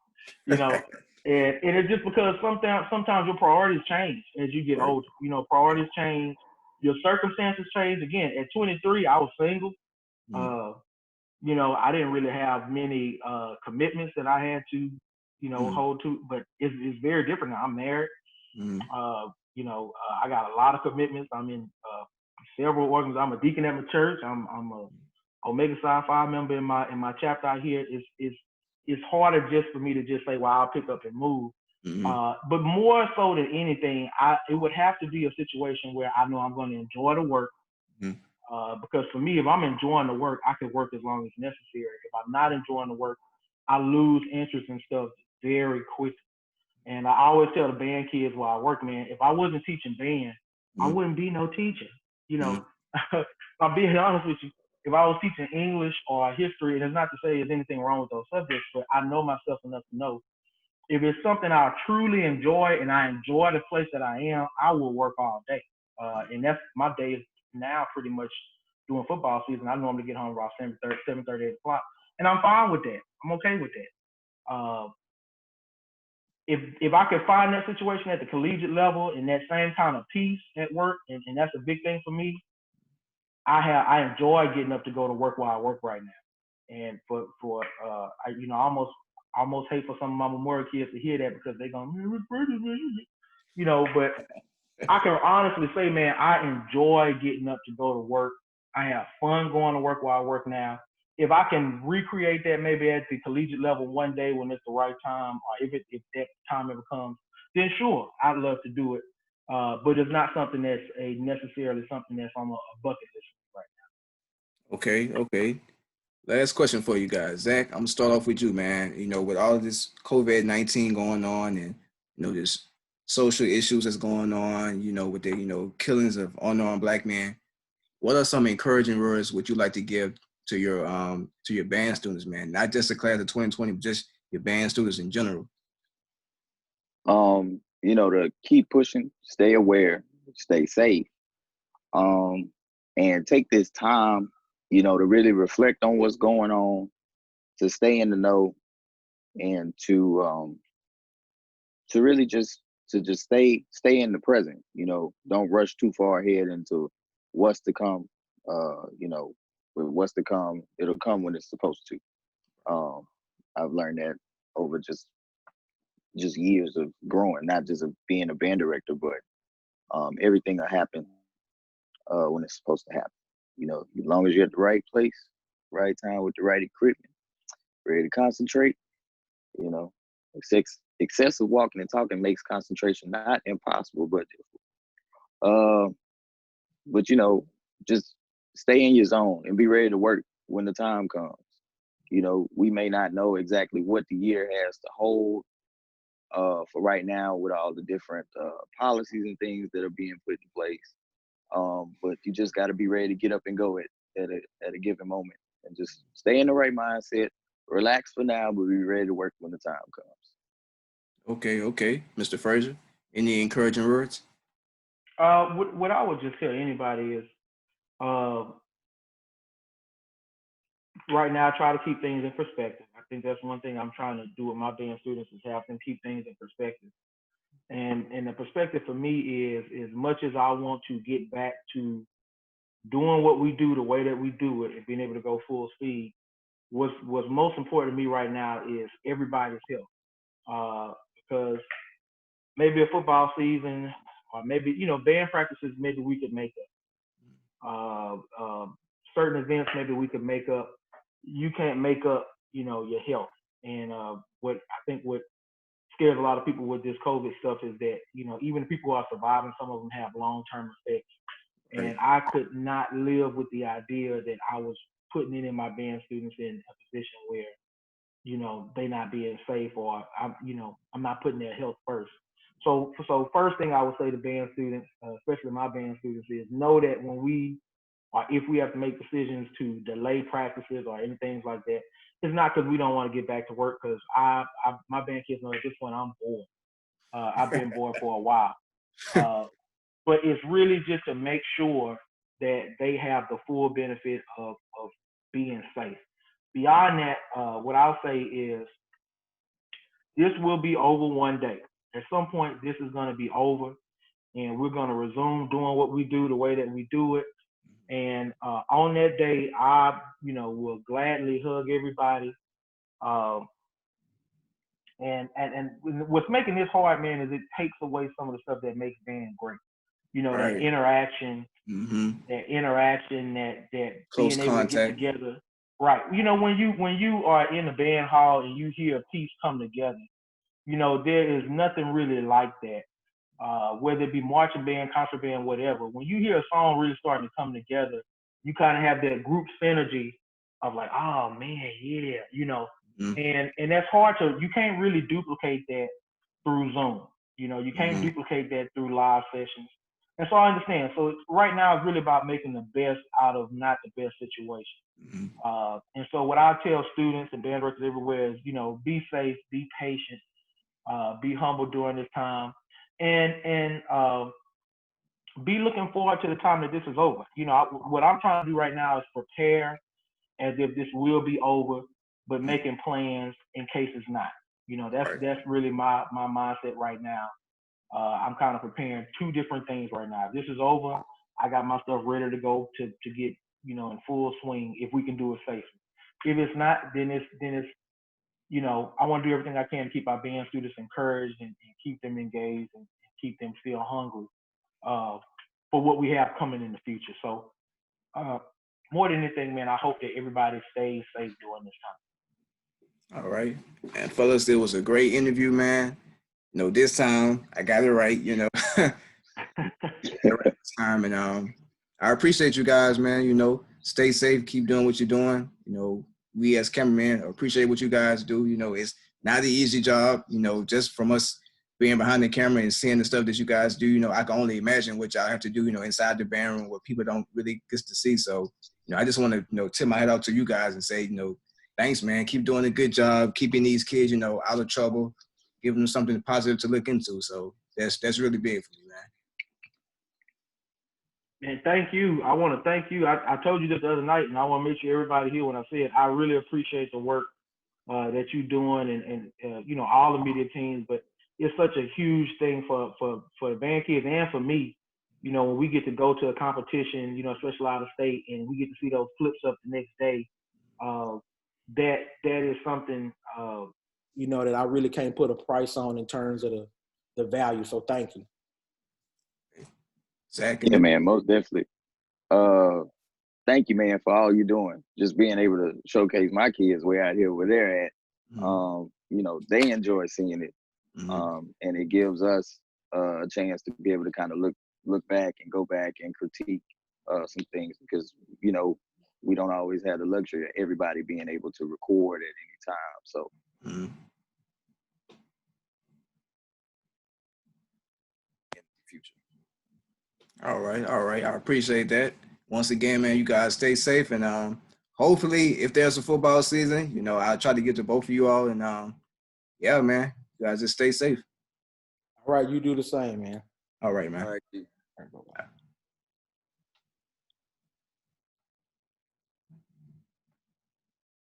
and it's just because sometimes your priorities change as you get older. Priorities change, your circumstances change. Again, at 23, I was single. I didn't really have many commitments that I had to, hold to, but it's very different now. I'm married. I got a lot of commitments. I'm in several organizations. I'm a deacon at my church. I'm a Omega Psi Phi member in my chapter out here. It's harder just for me to just say, well, I'll pick up and move. But more so than anything, it would have to be a situation where I know I'm going to enjoy the work. Because for me, if I'm enjoying the work, I can work as long as necessary. If I'm not enjoying the work, I lose interest in stuff very quickly. And I always tell the band kids while I work, man, if I wasn't teaching band, I wouldn't be no teacher. You know, I'm being honest with you. If I was teaching English or history, and it's not to say there's anything wrong with those subjects, but I know myself enough to know if it's something I truly enjoy and I enjoy the place that I am, I will work all day. And that's my day is now pretty much doing football season. I normally get home around 7:30, 8 o'clock. And I'm fine with that. I'm okay with that. If I could find that situation at the collegiate level and that same kind of peace at work, and that's a big thing for me, I enjoy getting up to go to work while I work right now. And I almost hate for some of my Memorial kids to hear that because they're going, but I can honestly say, man, I enjoy getting up to go to work. I have fun going to work while I work now. If I can recreate that maybe at the collegiate level one day when it's the right time, or if that time ever comes, then sure, I'd love to do it. But it's not something that's necessarily something that's on a bucket list right now. Okay. Last question for you guys. Zach, I'm gonna start off with you, man. With all of this COVID-19 going on and, this social issues that's going on, with the, killings of unarmed Black men, what are some encouraging words would you like to give to your band students, man? Not just the class of 2020, but just your band students in general. To keep pushing, stay aware, stay safe, and take this time, to really reflect on what's going on, to stay in the know, and to really just stay in the present. Don't rush too far ahead into what's to come. With what's to come, it'll come when it's supposed to. I've learned that over just years of growing, not just of being a band director, but everything will happen when it's supposed to happen. As long as you're at the right place, right time with the right equipment, ready to concentrate. Excessive walking and talking makes concentration not impossible, but difficult. But just stay in your zone and be ready to work when the time comes. We may not know exactly what the year has to hold for right now with all the different policies and things that are being put in place. But you just got to be ready to get up and go at a given moment, and just stay in the right mindset. Relax for now, but be ready to work when the time comes. Okay. Mr. Frazier, any encouraging words? What I would just tell anybody is, right now, try to keep things in perspective. I think that's one thing I'm trying to do with my band students is have them keep things in perspective. And the perspective for me is, as much as I want to get back to doing what we do the way that we do it and being able to go full speed, what's most important to me right now is everybody's health. Because maybe a football season, or maybe, band practices, maybe we could make up. Certain events, maybe we could make up. You can't make up, your health. And what scares a lot of people with this COVID stuff is that, even people who are surviving, some of them have long-term effects. Right. And I could not live with the idea that I was putting it in my band students in a position where, they not being safe, or I'm not putting their health first. So first thing I would say to band students, especially my band students, is know that when we, or if we have to make decisions to delay practices or anything like that, it's not because we don't want to get back to work, because my band kids know at this point I'm bored. I've been bored for a while. But it's really just to make sure that they have the full benefit of being safe. Beyond that, what I'll say is this will be over one day. At some point, this is going to be over, and we're going to resume doing what we do the way that we do it. And on that day, I, will gladly hug everybody. And what's making this hard, man, is it takes away some of the stuff that makes band great. Right. That interaction, that close being able contact. to get together. Right. When you are in a band hall and you hear a piece come together, there is nothing really like that. Whether it be marching band, concert band, whatever. When you hear a song really starting to come together, you kind of have that group synergy of like, oh man, yeah, And that's hard you can't really duplicate that through Zoom. You can't duplicate that through live sessions. And so I understand. So right now it's really about making the best out of not the best situation. And so what I tell students and band directors everywhere is, be safe, be patient, be humble during this time, and be looking forward to the time that this is over. What I'm trying to do right now is prepare as if this will be over, but making plans in case it's not. That's really my mindset right now. I'm kind of preparing two different things right now. If this is over, I got my stuff ready to go to get, in full swing if we can do it safely. If it's not, then it's I want to do everything I can to keep our band students encouraged and keep them engaged and keep them feel hungry for what we have coming in the future. So more than anything, man, I hope that everybody stays safe during this time. All right. And fellas, it was a great interview, man. This time I got it right, right time. And I appreciate you guys, man. Stay safe, keep doing what you're doing. We as cameramen appreciate what you guys do. It's not an easy job, just from us being behind the camera and seeing the stuff that you guys do. I can only imagine what y'all have to do, inside the band room, what people don't really get to see. So, I just want to, tip my head out to you guys and say, thanks, man. Keep doing a good job, keeping these kids, out of trouble, giving them something positive to look into. So that's really big for me, man. And thank you. I want to thank you. I told you this the other night, and I want to make sure everybody here when I said I really appreciate the work that you're doing and all the media teams. But it's such a huge thing for the band kids and for me. When we get to go to a competition, especially out of state, and we get to see those flips up the next day, that is something that I really can't put a price on in terms of the value. So thank you. Zach, yeah, man, most definitely. Thank you, man, for all you're doing. Just being able to showcase my kids way out here where they're at. They enjoy seeing it, and it gives us a chance to be able to kind of look back and go back and critique some things because we don't always have the luxury of everybody being able to record at any time. So. Future. All right. I appreciate that. Once again, man, you guys stay safe, and hopefully, if there's a football season, I'll try to get to both of you all, and yeah, man, you guys just stay safe. All right, you do the same, man. All right, man. All right. All right, bye-bye.